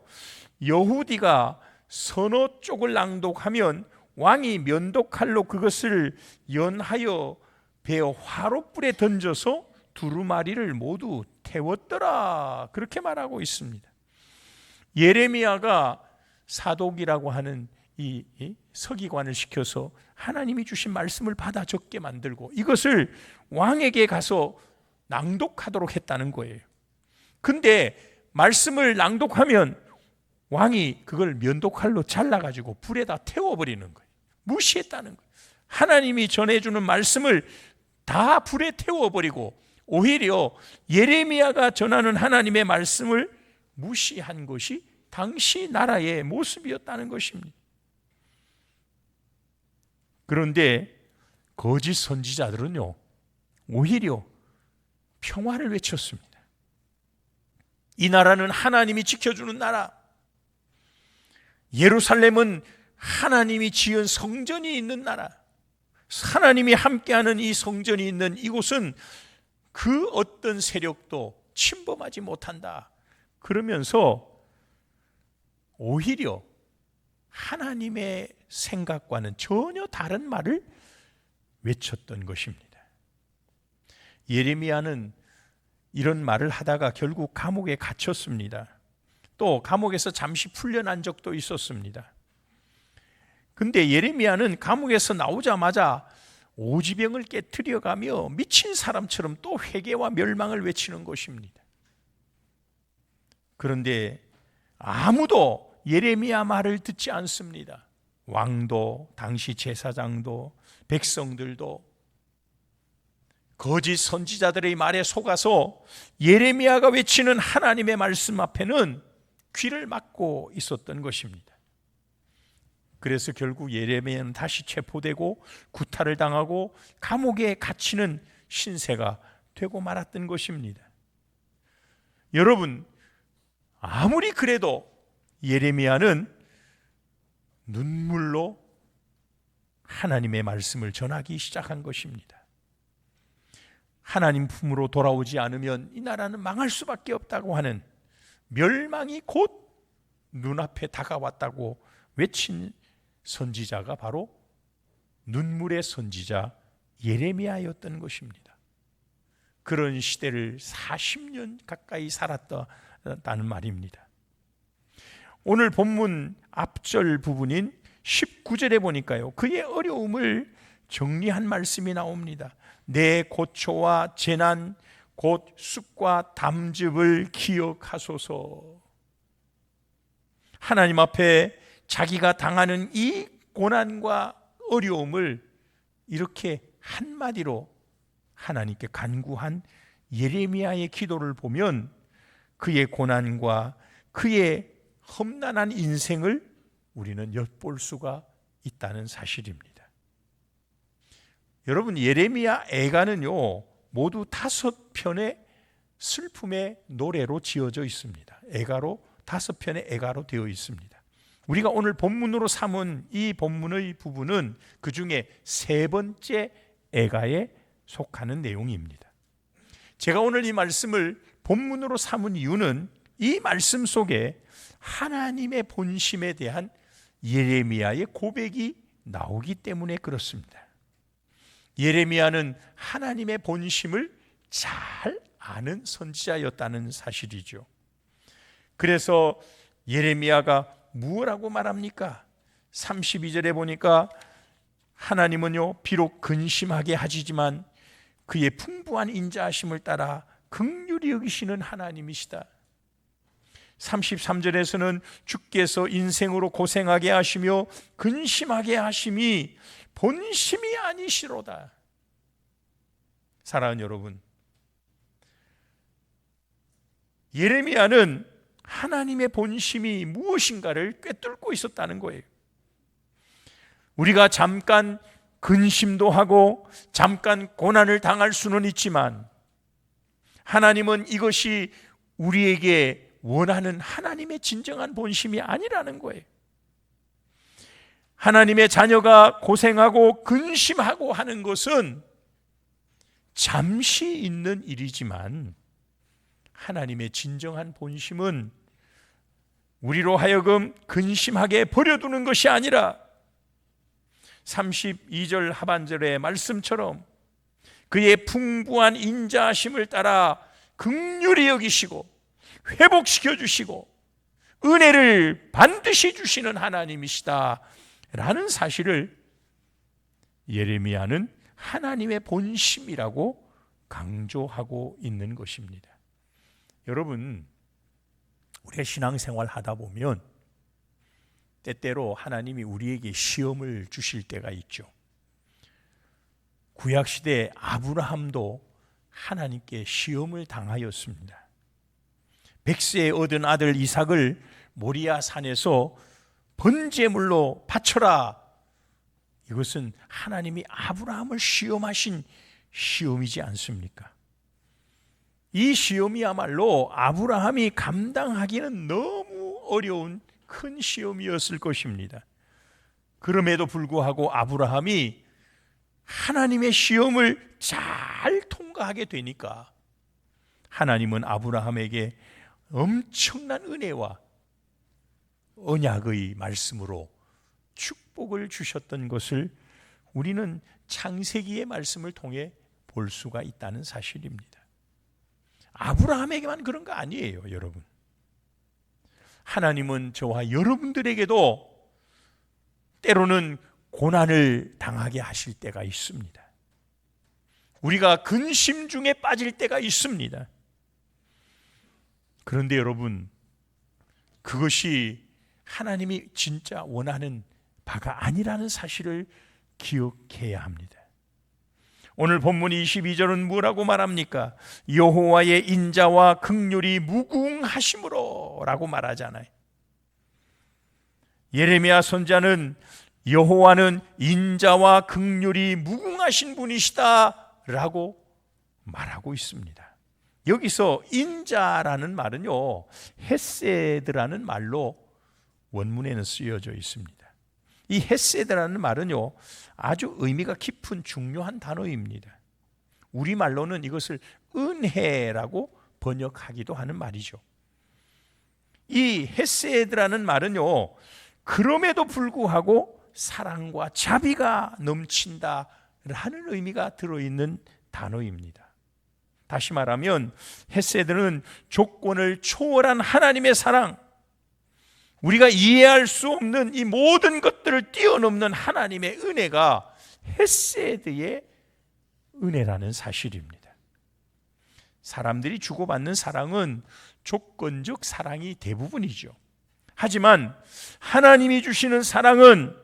여후디가 서너 쪽을 낭독하면 왕이 면도칼로 그것을 연하여 베어 화롯불에 던져서 두루마리를 모두 태웠더라. 그렇게 말하고 있습니다. 예레미야가 사독이라고 하는 이 서기관을 시켜서 하나님이 주신 말씀을 받아 적게 만들고 이것을 왕에게 가서 낭독하도록 했다는 거예요. 근데 말씀을 낭독하면 왕이 그걸 면도칼로 잘라가지고 불에다 태워버리는 거예요. 무시했다는 거예요. 하나님이 전해주는 말씀을 다 불에 태워버리고 오히려 예레미야가 전하는 하나님의 말씀을 무시한 것이 당시 나라의 모습이었다는 것입니다. 그런데 거짓 선지자들은요, 오히려 평화를 외쳤습니다. 이 나라는 하나님이 지켜주는 나라, 예루살렘은 하나님이 지은 성전이 있는 나라, 하나님이 함께하는 이 성전이 있는 이곳은 그 어떤 세력도 침범하지 못한다. 그러면서 오히려 하나님의 생각과는 전혀 다른 말을 외쳤던 것입니다. 예레미야는 이런 말을 하다가 결국 감옥에 갇혔습니다. 또 감옥에서 잠시 풀려난 적도 있었습니다. 근데 예레미야는 감옥에서 나오자마자 오지병을 깨트려가며 미친 사람처럼 또 회개와 멸망을 외치는 것입니다. 그런데 아무도 예레미야 말을 듣지 않습니다. 왕도, 당시 제사장도, 백성들도 거짓 선지자들의 말에 속아서 예레미야가 외치는 하나님의 말씀 앞에는 귀를 막고 있었던 것입니다. 그래서 결국 예레미야는 다시 체포되고 구타를 당하고 감옥에 갇히는 신세가 되고 말았던 것입니다. 여러분, 아무리 그래도 예레미야는 눈물로 하나님의 말씀을 전하기 시작한 것입니다. 하나님 품으로 돌아오지 않으면 이 나라는 망할 수밖에 없다고 하는 멸망이 곧 눈앞에 다가왔다고 외친 선지자가 바로 눈물의 선지자 예레미야였던 것입니다. 그런 시대를 40년 가까이 살았다는 말입니다. 오늘 본문 앞절 부분인 19절에 보니까요, 그의 어려움을 정리한 말씀이 나옵니다. 내 고초와 재난 곧 쑥과 담즙을 기억하소서. 하나님 앞에 자기가 당하는 이 고난과 어려움을 이렇게 한마디로 하나님께 간구한 예레미야의 기도를 보면 그의 고난과 그의 험난한 인생을 우리는 엿볼 수가 있다는 사실입니다. 여러분, 예레미야 애가는요 모두 5편의 슬픔의 노래로 지어져 있습니다. 애가로 5편의 애가로 되어 있습니다. 우리가 오늘 본문으로 삼은 이 본문의 부분은 그 중에 3번째 애가에 속하는 내용입니다. 제가 오늘 이 말씀을 본문으로 삼은 이유는 이 말씀 속에 하나님의 본심에 대한 예레미야의 고백이 나오기 때문에 그렇습니다. 예레미야는 하나님의 본심을 잘 아는 선지자였다는 사실이죠. 그래서 예레미야가 무엇라고 말합니까? 32절에 보니까 하나님은요 비록 근심하게 하시지만 그의 풍부한 인자하심을 따라 긍휼히 여기시는 하나님이시다. 33절에서는 주께서 인생으로 고생하게 하시며 근심하게 하심이 본심이 아니시로다. 사랑하는 여러분, 예레미야는 하나님의 본심이 무엇인가를 꿰뚫고 있었다는 거예요. 우리가 잠깐 근심도 하고 잠깐 고난을 당할 수는 있지만 하나님은 이것이 우리에게 원하는 하나님의 진정한 본심이 아니라는 거예요. 하나님의 자녀가 고생하고 근심하고 하는 것은 잠시 있는 일이지만 하나님의 진정한 본심은 우리로 하여금 근심하게 버려두는 것이 아니라 32절 하반절의 말씀처럼 그의 풍부한 인자하심을 따라 긍휼히 여기시고 회복시켜 주시고 은혜를 반드시 주시는 하나님이시다 라는 사실을 예레미야는 하나님의 본심이라고 강조하고 있는 것입니다. 여러분, 우리가 신앙생활 하다 보면 때때로 하나님이 우리에게 시험을 주실 때가 있죠. 구약시대 아브라함도 하나님께 시험을 당하였습니다. 백세에 얻은 아들 이삭을 모리아 산에서 번제물로 바쳐라. 이것은 하나님이 아브라함을 시험하신 시험이지 않습니까? 이 시험이야말로 아브라함이 감당하기는 너무 어려운 큰 시험이었을 것입니다. 그럼에도 불구하고 아브라함이 하나님의 시험을 잘 통과하게 되니까 하나님은 아브라함에게 엄청난 은혜와 언약의 말씀으로 축복을 주셨던 것을 우리는 창세기의 말씀을 통해 볼 수가 있다는 사실입니다. 아브라함에게만 그런 거 아니에요, 여러분. 하나님은 저와 여러분들에게도 때로는 고난을 당하게 하실 때가 있습니다. 우리가 근심 중에 빠질 때가 있습니다. 그런데 여러분, 그것이 하나님이 진짜 원하는 바가 아니라는 사실을 기억해야 합니다. 오늘 본문 22절은 뭐라고 말합니까? 여호와의 인자와 긍휼이 무궁하심으로 라고 말하잖아요. 예레미야 선지자는 여호와는 인자와 긍휼이 무궁하신 분이시다 라고 말하고 있습니다. 여기서 인자라는 말은요, 헤세드라는 말로 원문에는 쓰여져 있습니다. 이 헤세드라는 말은요, 아주 의미가 깊은 중요한 단어입니다. 우리말로는 이것을 은혜라고 번역하기도 하는 말이죠. 이 헤세드라는 말은요, 그럼에도 불구하고 사랑과 자비가 넘친다라는 의미가 들어있는 단어입니다. 다시 말하면 헤세드는 조건을 초월한 하나님의 사랑, 우리가 이해할 수 없는 이 모든 것들을 뛰어넘는 하나님의 은혜가 헤세드의 은혜라는 사실입니다. 사람들이 주고받는 사랑은 조건적 사랑이 대부분이죠. 하지만 하나님이 주시는 사랑은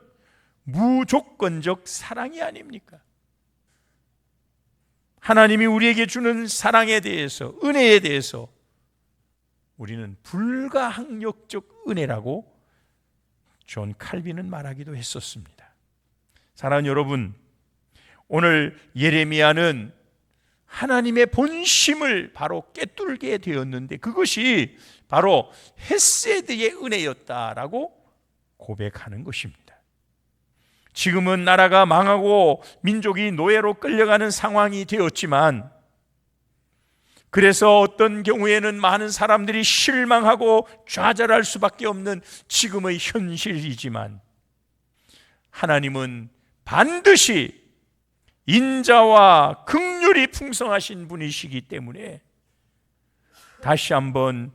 무조건적 사랑이 아닙니까? 하나님이 우리에게 주는 사랑에 대해서, 은혜에 대해서 우리는 불가항력적 은혜라고 존 칼빈은 말하기도 했었습니다. 사랑하는 여러분, 오늘 예레미야는 하나님의 본심을 바로 꿰뚫게 되었는데 그것이 바로 헤세드의 은혜였다라고 고백하는 것입니다. 지금은 나라가 망하고 민족이 노예로 끌려가는 상황이 되었지만, 그래서 어떤 경우에는 많은 사람들이 실망하고 좌절할 수밖에 없는 지금의 현실이지만, 하나님은 반드시 인자와 긍휼이 풍성하신 분이시기 때문에 다시 한번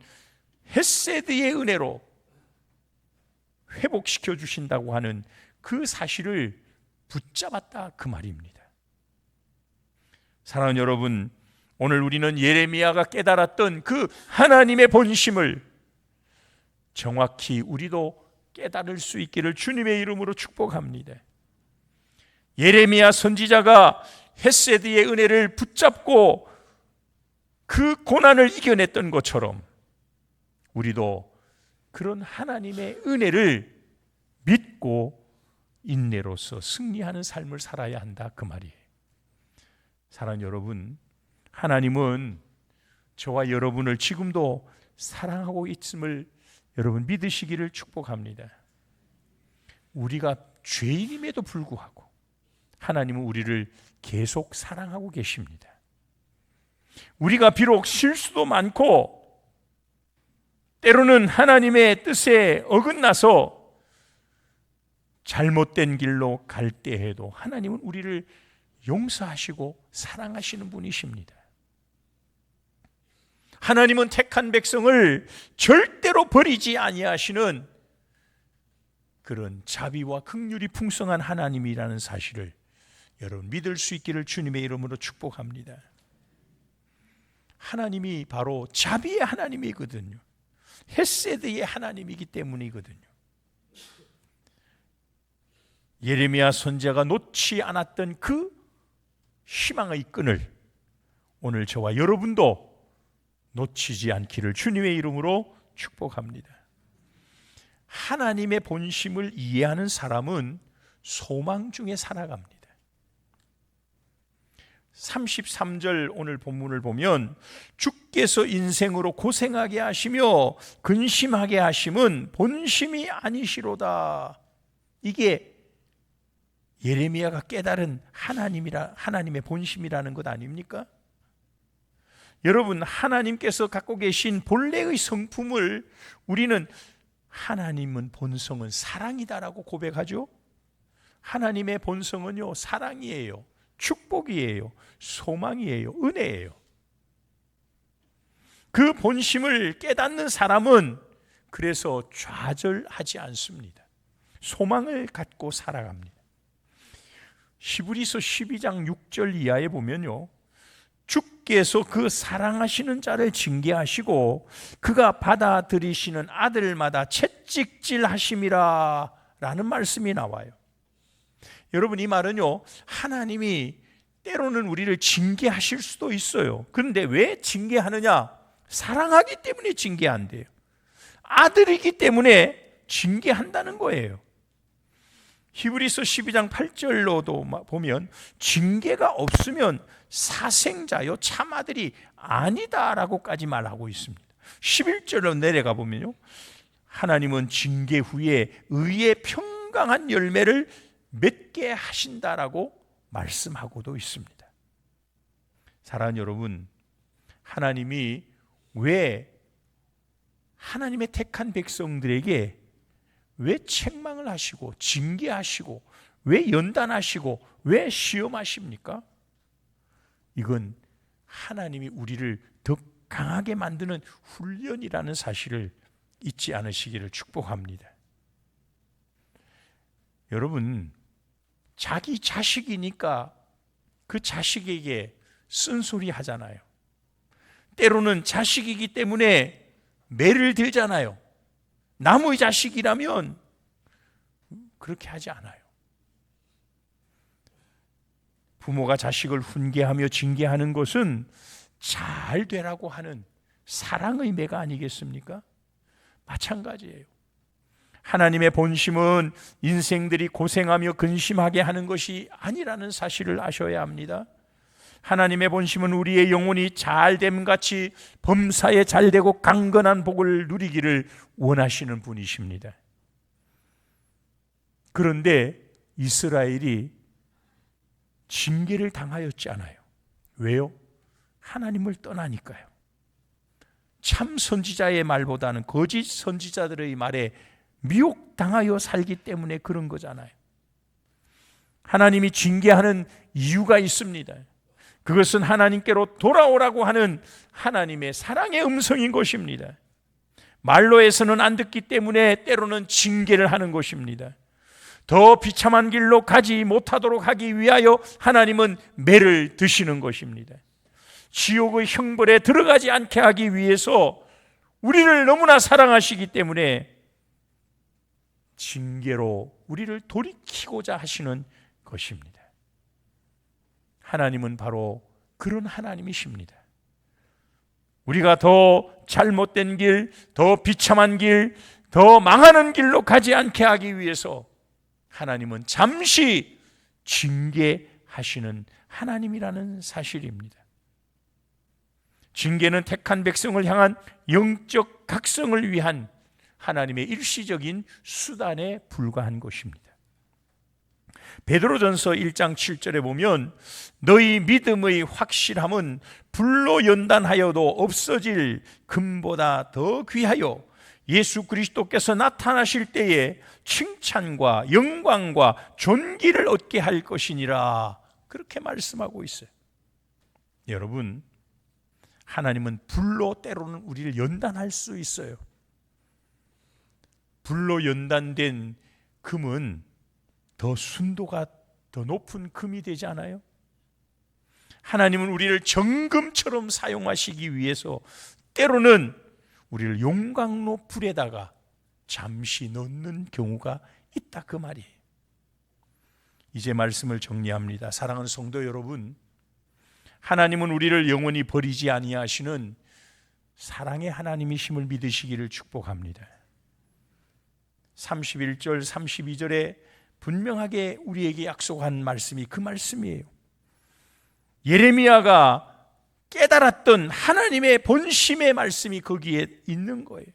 헤세드의 은혜로 회복시켜 주신다고 하는 그 사실을 붙잡았다, 그 말입니다. 사랑하는 여러분, 오늘 우리는 예레미야가 깨달았던 그 하나님의 본심을 정확히 우리도 깨달을 수 있기를 주님의 이름으로 축복합니다. 예레미야 선지자가 헤세드의 은혜를 붙잡고 그 고난을 이겨냈던 것처럼 우리도 그런 하나님의 은혜를 믿고 인내로서 승리하는 삶을 살아야 한다, 그 말이에요. 사랑하는 여러분, 하나님은 저와 여러분을 지금도 사랑하고 있음을 여러분 믿으시기를 축복합니다. 우리가 죄인임에도 불구하고 하나님은 우리를 계속 사랑하고 계십니다. 우리가 비록 실수도 많고 때로는 하나님의 뜻에 어긋나서 잘못된 길로 갈 때에도 하나님은 우리를 용서하시고 사랑하시는 분이십니다. 하나님은 택한 백성을 절대로 버리지 아니하시는 그런 자비와 긍휼이 풍성한 하나님이라는 사실을 여러분 믿을 수 있기를 주님의 이름으로 축복합니다. 하나님이 바로 자비의 하나님이거든요. 헤세드의 하나님이기 때문이거든요. 예레미야 선지자가 놓지 않았던 그 희망의 끈을 오늘 저와 여러분도 놓치지 않기를 주님의 이름으로 축복합니다. 하나님의 본심을 이해하는 사람은 소망 중에 살아갑니다. 33절 오늘 본문을 보면 주께서 인생으로 고생하게 하시며 근심하게 하심은 본심이 아니시로다. 이게 예레미야가 깨달은 하나님의 본심이라는 것 아닙니까? 여러분, 하나님께서 갖고 계신 본래의 성품을 우리는 하나님은 본성은 사랑이다라고 고백하죠. 하나님의 본성은요, 사랑이에요. 축복이에요. 소망이에요. 은혜예요. 그 본심을 깨닫는 사람은 그래서 좌절하지 않습니다. 소망을 갖고 살아갑니다. 히브리서 12장 6절 이하에 보면요, 주께서 그 사랑하시는 자를 징계하시고 그가 받아들이시는 아들마다 채찍질하심이라 라는 말씀이 나와요. 여러분, 이 말은요, 하나님이 때로는 우리를 징계하실 수도 있어요. 그런데 왜 징계하느냐? 사랑하기 때문에 징계한대요. 아들이기 때문에 징계한다는 거예요. 히브리서 12장 8절로도 보면 징계가 없으면 사생자요 참아들이 아니다라고까지 말하고 있습니다. 11절로 내려가 보면요, 하나님은 징계 후에 의의 평강한 열매를 맺게 하신다라고 말씀하고도 있습니다. 사랑하는 여러분, 하나님이 왜 하나님의 택한 백성들에게 왜 책망을 하시고 징계하시고 왜 연단하시고 왜 시험하십니까? 이건 하나님이 우리를 더 강하게 만드는 훈련이라는 사실을 잊지 않으시기를 축복합니다. 여러분, 자기 자식이니까 그 자식에게 쓴소리 하잖아요. 때로는 자식이기 때문에 매를 들잖아요. 남의 자식이라면 그렇게 하지 않아요. 부모가 자식을 훈계하며 징계하는 것은 잘 되라고 하는 사랑의 매가 아니겠습니까? 마찬가지예요. 하나님의 본심은 인생들이 고생하며 근심하게 하는 것이 아니라는 사실을 아셔야 합니다. 하나님의 본심은 우리의 영혼이 잘됨같이 범사에 잘되고 강건한 복을 누리기를 원하시는 분이십니다. 그런데 이스라엘이 징계를 당하였잖아요. 왜요? 하나님을 떠나니까요. 참 선지자의 말보다는 거짓 선지자들의 말에 미혹당하여 살기 때문에 그런 거잖아요. 하나님이 징계하는 이유가 있습니다. 그것은 하나님께로 돌아오라고 하는 하나님의 사랑의 음성인 것입니다. 말로 해서는 안 듣기 때문에 때로는 징계를 하는 것입니다. 더 비참한 길로 가지 못하도록 하기 위하여 하나님은 매를 드시는 것입니다. 지옥의 형벌에 들어가지 않게 하기 위해서 우리를 너무나 사랑하시기 때문에 징계로 우리를 돌이키고자 하시는 것입니다. 하나님은 바로 그런 하나님이십니다. 우리가 더 잘못된 길, 더 비참한 길, 더 망하는 길로 가지 않게 하기 위해서 하나님은 잠시 징계하시는 하나님이라는 사실입니다. 징계는 택한 백성을 향한 영적 각성을 위한 하나님의 일시적인 수단에 불과한 것입니다. 베드로전서 1장 7절에 보면 너희 믿음의 확실함은 불로 연단하여도 없어질 금보다 더 귀하여 예수 그리스도께서 나타나실 때에 칭찬과 영광과 존귀를 얻게 할 것이니라, 그렇게 말씀하고 있어요. 여러분, 하나님은 불로 때로는 우리를 연단할 수 있어요. 불로 연단된 금은 더 순도가 더 높은 금이 되지 않아요? 하나님은 우리를 정금처럼 사용하시기 위해서 때로는 우리를 용광로 불에다가 잠시 넣는 경우가 있다, 그 말이에요. 이제 말씀을 정리합니다. 사랑하는 성도 여러분, 하나님은 우리를 영원히 버리지 아니하시는 사랑의 하나님이심을 믿으시기를 축복합니다. 31절 32절에 분명하게 우리에게 약속한 말씀이 그 말씀이에요. 예레미야가 깨달았던 하나님의 본심의 말씀이 거기에 있는 거예요.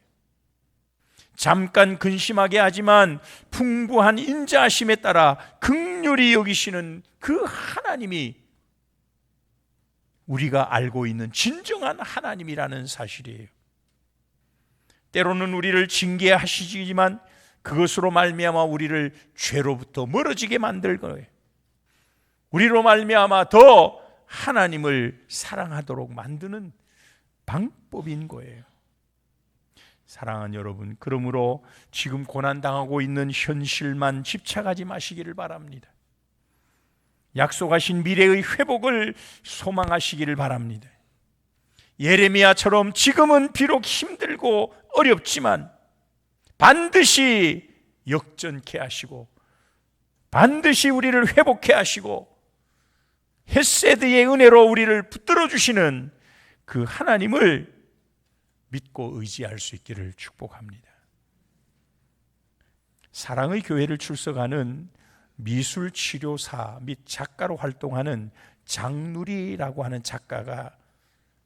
잠깐 근심하게 하지만 풍부한 인자하심에 따라 긍휼히 여기시는 그 하나님이 우리가 알고 있는 진정한 하나님이라는 사실이에요. 때로는 우리를 징계하시지만 그것으로 말미암아 우리를 죄로부터 멀어지게 만들 거예요. 우리로 말미암아 더 하나님을 사랑하도록 만드는 방법인 거예요. 사랑하는 여러분, 그러므로 지금 고난당하고 있는 현실만 집착하지 마시기를 바랍니다. 약속하신 미래의 회복을 소망하시기를 바랍니다. 예레미야처럼 지금은 비록 힘들고 어렵지만 반드시 역전케 하시고 반드시 우리를 회복케 하시고 헤세드의 은혜로 우리를 붙들어 주시는 그 하나님을 믿고 의지할 수 있기를 축복합니다. 사랑의 교회를 출석하는 미술치료사 및 작가로 활동하는 장누리라고 하는 작가가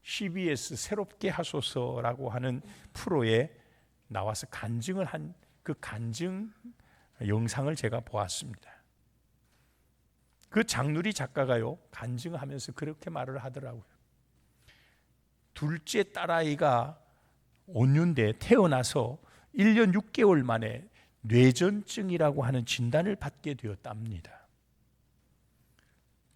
CBS 새롭게 하소서라고 하는 프로에 나와서 간증을 한 그 간증 영상을 제가 보았습니다. 그 장누리 작가가요, 간증하면서 그렇게 말을 하더라고요. 둘째 딸아이가 5년대 태어나서 1년 6개월 만에 뇌전증이라고 하는 진단을 받게 되었답니다.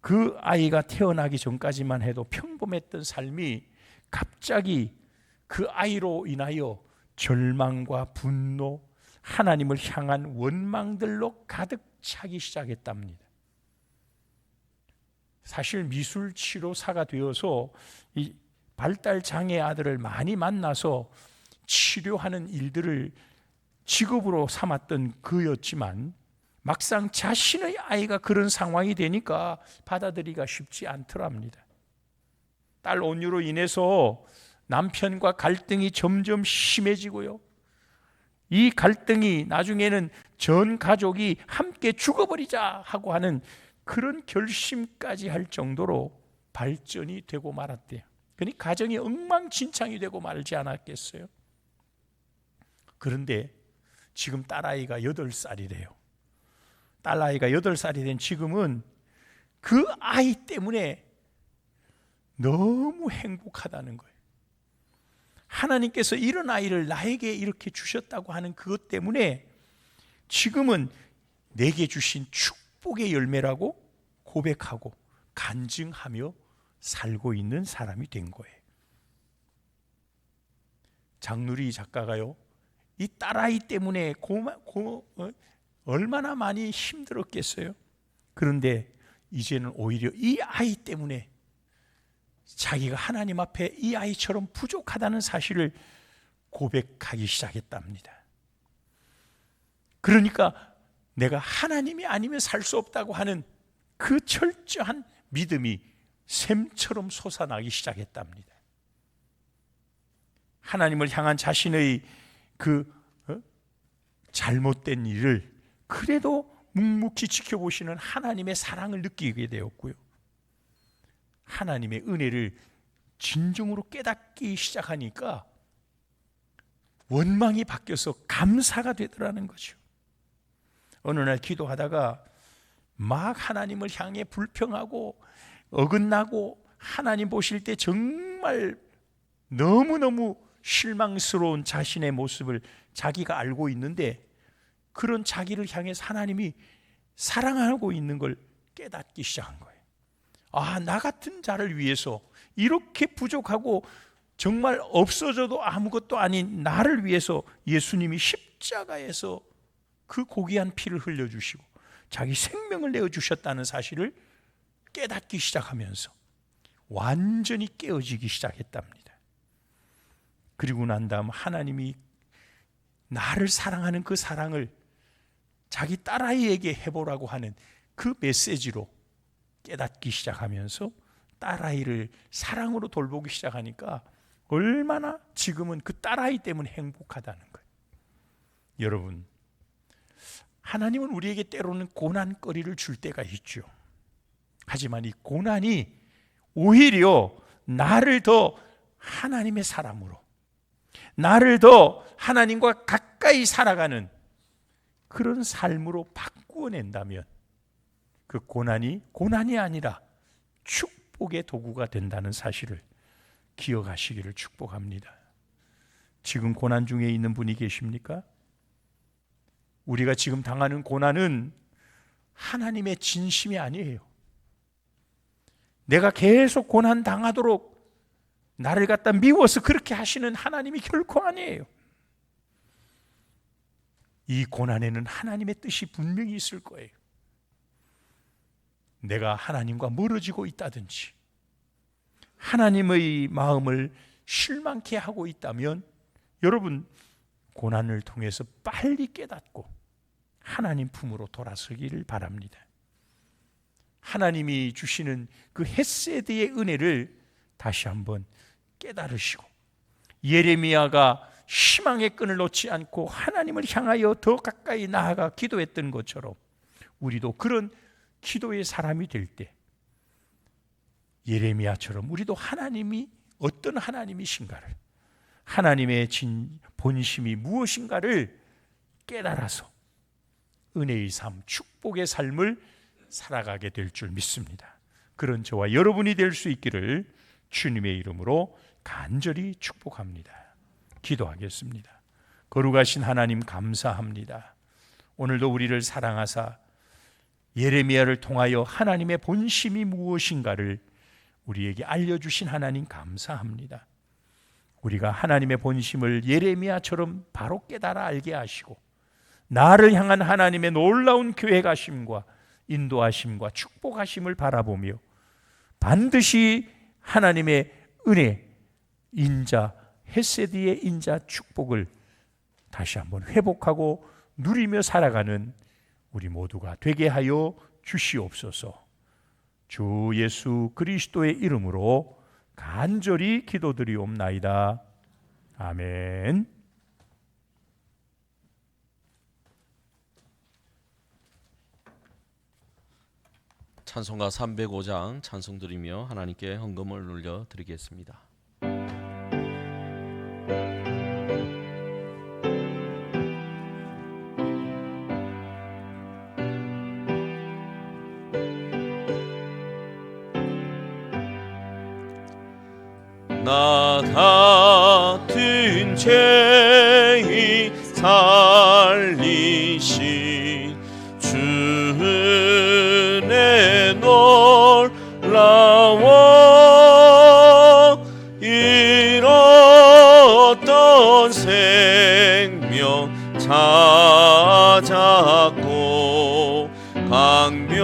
그 아이가 태어나기 전까지만 해도 평범했던 삶이 갑자기 그 아이로 인하여 절망과 분노, 하나님을 향한 원망들로 가득 차기 시작했답니다. 사실 미술치료사가 되어서 이 발달장애 아들을 많이 만나서 치료하는 일들을 직업으로 삼았던 그였지만 막상 자신의 아이가 그런 상황이 되니까 받아들이기가 쉽지 않더랍니다. 딸 온유로 인해서 남편과 갈등이 점점 심해지고요. 이 갈등이 나중에는 전 가족이 함께 죽어버리자 하고 하는 그런 결심까지 할 정도로 발전이 되고 말았대요. 그러니 가정이 엉망진창이 되고 말지 않았겠어요? 그런데 지금 딸아이가 8살이래요. 딸아이가 8살이 된 지금은 그 아이 때문에 너무 행복하다는 거예요. 하나님께서 이런 아이를 나에게 이렇게 주셨다고 하는 그것 때문에 지금은 내게 주신 축복의 열매라고 고백하고 간증하며 살고 있는 사람이 된 거예요. 장누리 작가가요, 이 딸아이 때문에 얼마나 많이 힘들었겠어요. 그런데 이제는 오히려 이 아이 때문에 자기가 하나님 앞에 이 아이처럼 부족하다는 사실을 고백하기 시작했답니다. 그러니까 내가 하나님이 아니면 살 수 없다고 하는 그 철저한 믿음이 샘처럼 솟아나기 시작했답니다. 하나님을 향한 자신의 그 잘못된 일을 그래도 묵묵히 지켜보시는 하나님의 사랑을 느끼게 되었고요. 하나님의 은혜를 진정으로 깨닫기 시작하니까 원망이 바뀌어서 감사가 되더라는 거죠. 어느 날 기도하다가 막 하나님을 향해 불평하고 어긋나고 하나님 보실 때 정말 너무너무 실망스러운 자신의 모습을 자기가 알고 있는데 그런 자기를 향해서 하나님이 사랑하고 있는 걸 깨닫기 시작한 거예요. 아, 나 같은 자를 위해서 이렇게 부족하고 정말 없어져도 아무것도 아닌 나를 위해서 예수님이 십자가에서 그 고귀한 피를 흘려주시고 자기 생명을 내어주셨다는 사실을 깨닫기 시작하면서 완전히 깨어지기 시작했답니다. 그리고 난 다음 하나님이 나를 사랑하는 그 사랑을 자기 딸아이에게 해보라고 하는 그 메시지로 깨닫기 시작하면서 딸아이를 사랑으로 돌보기 시작하니까 얼마나 지금은 그 딸아이 때문에 행복하다는 거예요. 여러분, 하나님은 우리에게 때로는 고난거리를 줄 때가 있죠. 하지만 이 고난이 오히려 나를 더 하나님의 사람으로, 나를 더 하나님과 가까이 살아가는 그런 삶으로 바꾸어낸다면 그 고난이 아니라 축복의 도구가 된다는 사실을 기억하시기를 축복합니다. 지금 고난 중에 있는 분이 계십니까? 우리가 지금 당하는 고난은 하나님의 진심이 아니에요. 내가 계속 고난 당하도록 나를 갖다 미워서 그렇게 하시는 하나님이 결코 아니에요. 이 고난에는 하나님의 뜻이 분명히 있을 거예요. 내가 하나님과 멀어지고 있다든지 하나님의 마음을 실망케 하고 있다면 여러분 고난을 통해서 빨리 깨닫고 하나님 품으로 돌아서기를 바랍니다. 하나님이 주시는 그 헤세드의 은혜를 다시 한번 깨달으시고 예레미야가 희망의 끈을 놓지 않고 하나님을 향하여 더 가까이 나아가 기도했던 것처럼 우리도 그런 기도의 사람이 될 때 예레미야처럼 우리도 하나님이 어떤 하나님이신가를, 하나님의 본심이 무엇인가를 깨달아서 은혜의 삶, 축복의 삶을 살아가게 될 줄 믿습니다. 그런 저와 여러분이 될 수 있기를 주님의 이름으로 간절히 축복합니다. 기도하겠습니다. 거룩하신 하나님 감사합니다. 오늘도 우리를 사랑하사 예레미야를 통하여 하나님의 본심이 무엇인가를 우리에게 알려주신 하나님 감사합니다. 우리가 하나님의 본심을 예레미야처럼 바로 깨달아 알게 하시고 나를 향한 하나님의 놀라운 계획하심과 인도하심과 축복하심을 바라보며 반드시 하나님의 은혜, 인자, 헤세드의 인자 축복을 다시 한번 회복하고 누리며 살아가는 우리 모두가 되게 하여 주시옵소서. 주 예수 그리스도의 이름으로 간절히 기도드리옵나이다. 아멘. 찬송가 305장 찬송 드리며 하나님께 헌금을 올려 드리겠습니다. 나 같은 죄인 살리신 주의 놀라워 잃었던 생명 찾았고 강명을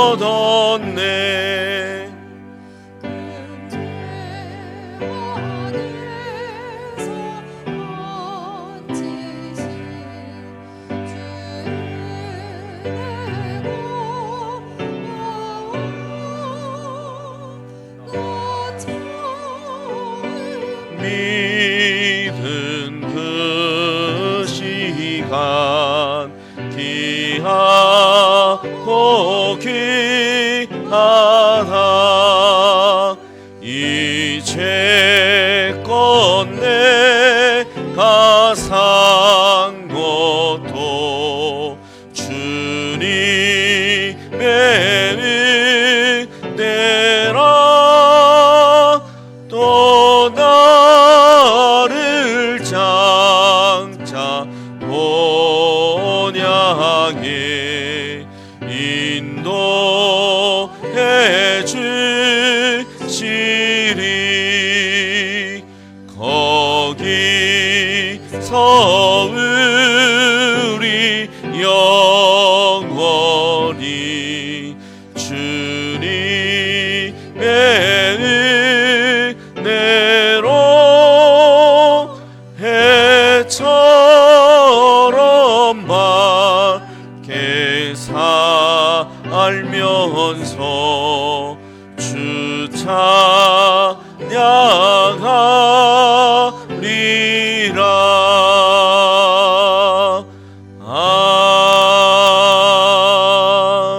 얻었네. 믿은 그 시간 귀하고 귀하다. 이제껏 내가 산 것도 주님의 은혜라. 또 나를 장차 본향에 인도해 주시리. 거기서 우리 영원히 주님의 은혜로 해처럼 밝게 살면서 주 찬양하리라.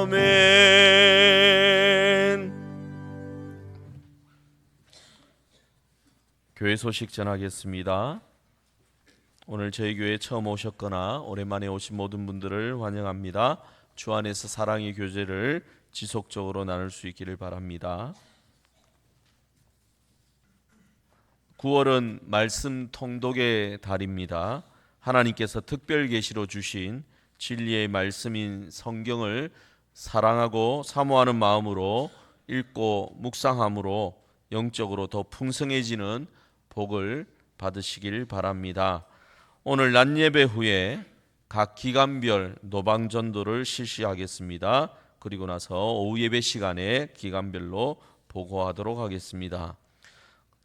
아멘. 교회 소식 전하겠습니다. 오늘 저희 교회에 처음 오셨거나 오랜만에 오신 모든 분들을 환영합니다. 주 안에서 사랑의 교제를 지속적으로 나눌 수 있기를 바랍니다. 9월은 말씀 통독의 달입니다. 하나님께서 특별 계시로 주신 진리의 말씀인 성경을 사랑하고 사모하는 마음으로 읽고 묵상함으로 영적으로 더 풍성해지는 복을 받으시길 바랍니다. 오늘 낮 예배 후에 각 기간별 노방전도를 실시하겠습니다. 그리고 나서 오후 예배 시간에 기간별로 보고하도록 하겠습니다.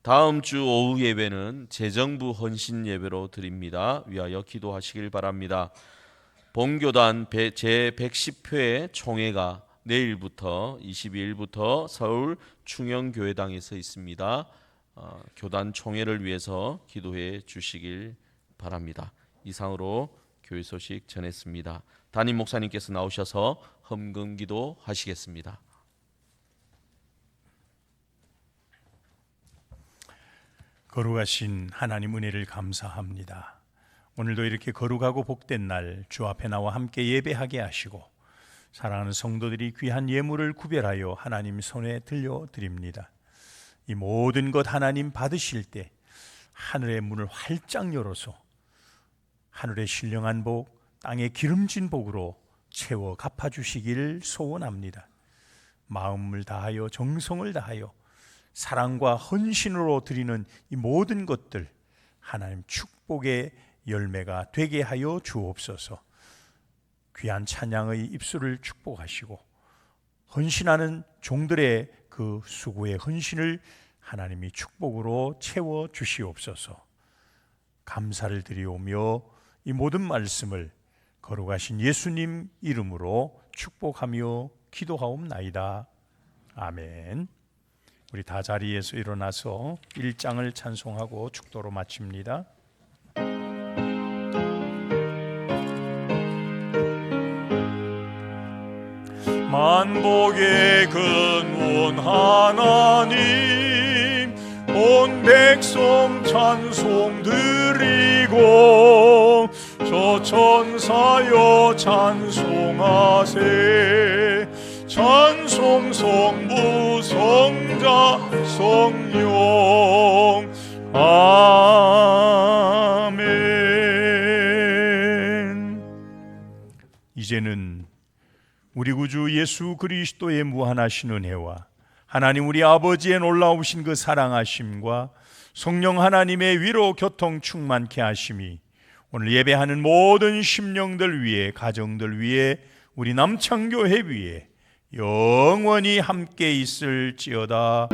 다음 주 오후 예배는 재정부 헌신 예배로 드립니다. 위하여 기도하시길 바랍니다. 본교단 제110회 총회가 내일부터 22일부터 서울 충영교회당에서 있습니다. 교단 총회를 위해서 기도해 주시길 바랍니다. 이상으로 교회 소식 전했습니다. 담임 목사님께서 나오셔서 헌금기도 하시겠습니다. 거룩하신 하나님 은혜를 감사합니다. 오늘도 이렇게 거룩하고 복된 날 주 앞에 나와 함께 예배하게 하시고 사랑하는 성도들이 귀한 예물을 구별하여 하나님 손에 들려드립니다. 이 모든 것 하나님 받으실 때 하늘의 문을 활짝 열어서 하늘의 신령한 복, 땅의 기름진 복으로 채워 갚아주시기를 소원합니다. 마음을 다하여 정성을 다하여 사랑과 헌신으로 드리는 이 모든 것들 하나님 축복의 열매가 되게 하여 주옵소서. 귀한 찬양의 입술을 축복하시고 헌신하는 종들의 그 수고의 헌신을 하나님이 축복으로 채워 주시옵소서. 감사를 드리오며 이 모든 말씀을 거룩하신 예수님 이름으로 축복하며 기도하옵나이다. 아멘. 우리 다 자리에서 일어나서 1장을 찬송하고 축도로 마칩니다. 만복의 근원 하나님 온 백성 찬송 드리고 저 천사여 찬송하세 찬송 성부 성자 성령 아멘. 이제는 우리 구주 예수 그리스도의 무한하신 은혜와 하나님 우리 아버지의 놀라우신 그 사랑하심과 성령 하나님의 위로 교통 충만케 하심이 오늘 예배하는 모든 심령들 위에 가정들 위에 우리 남창교회 위에 영원히 함께 있을지어다.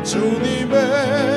주님의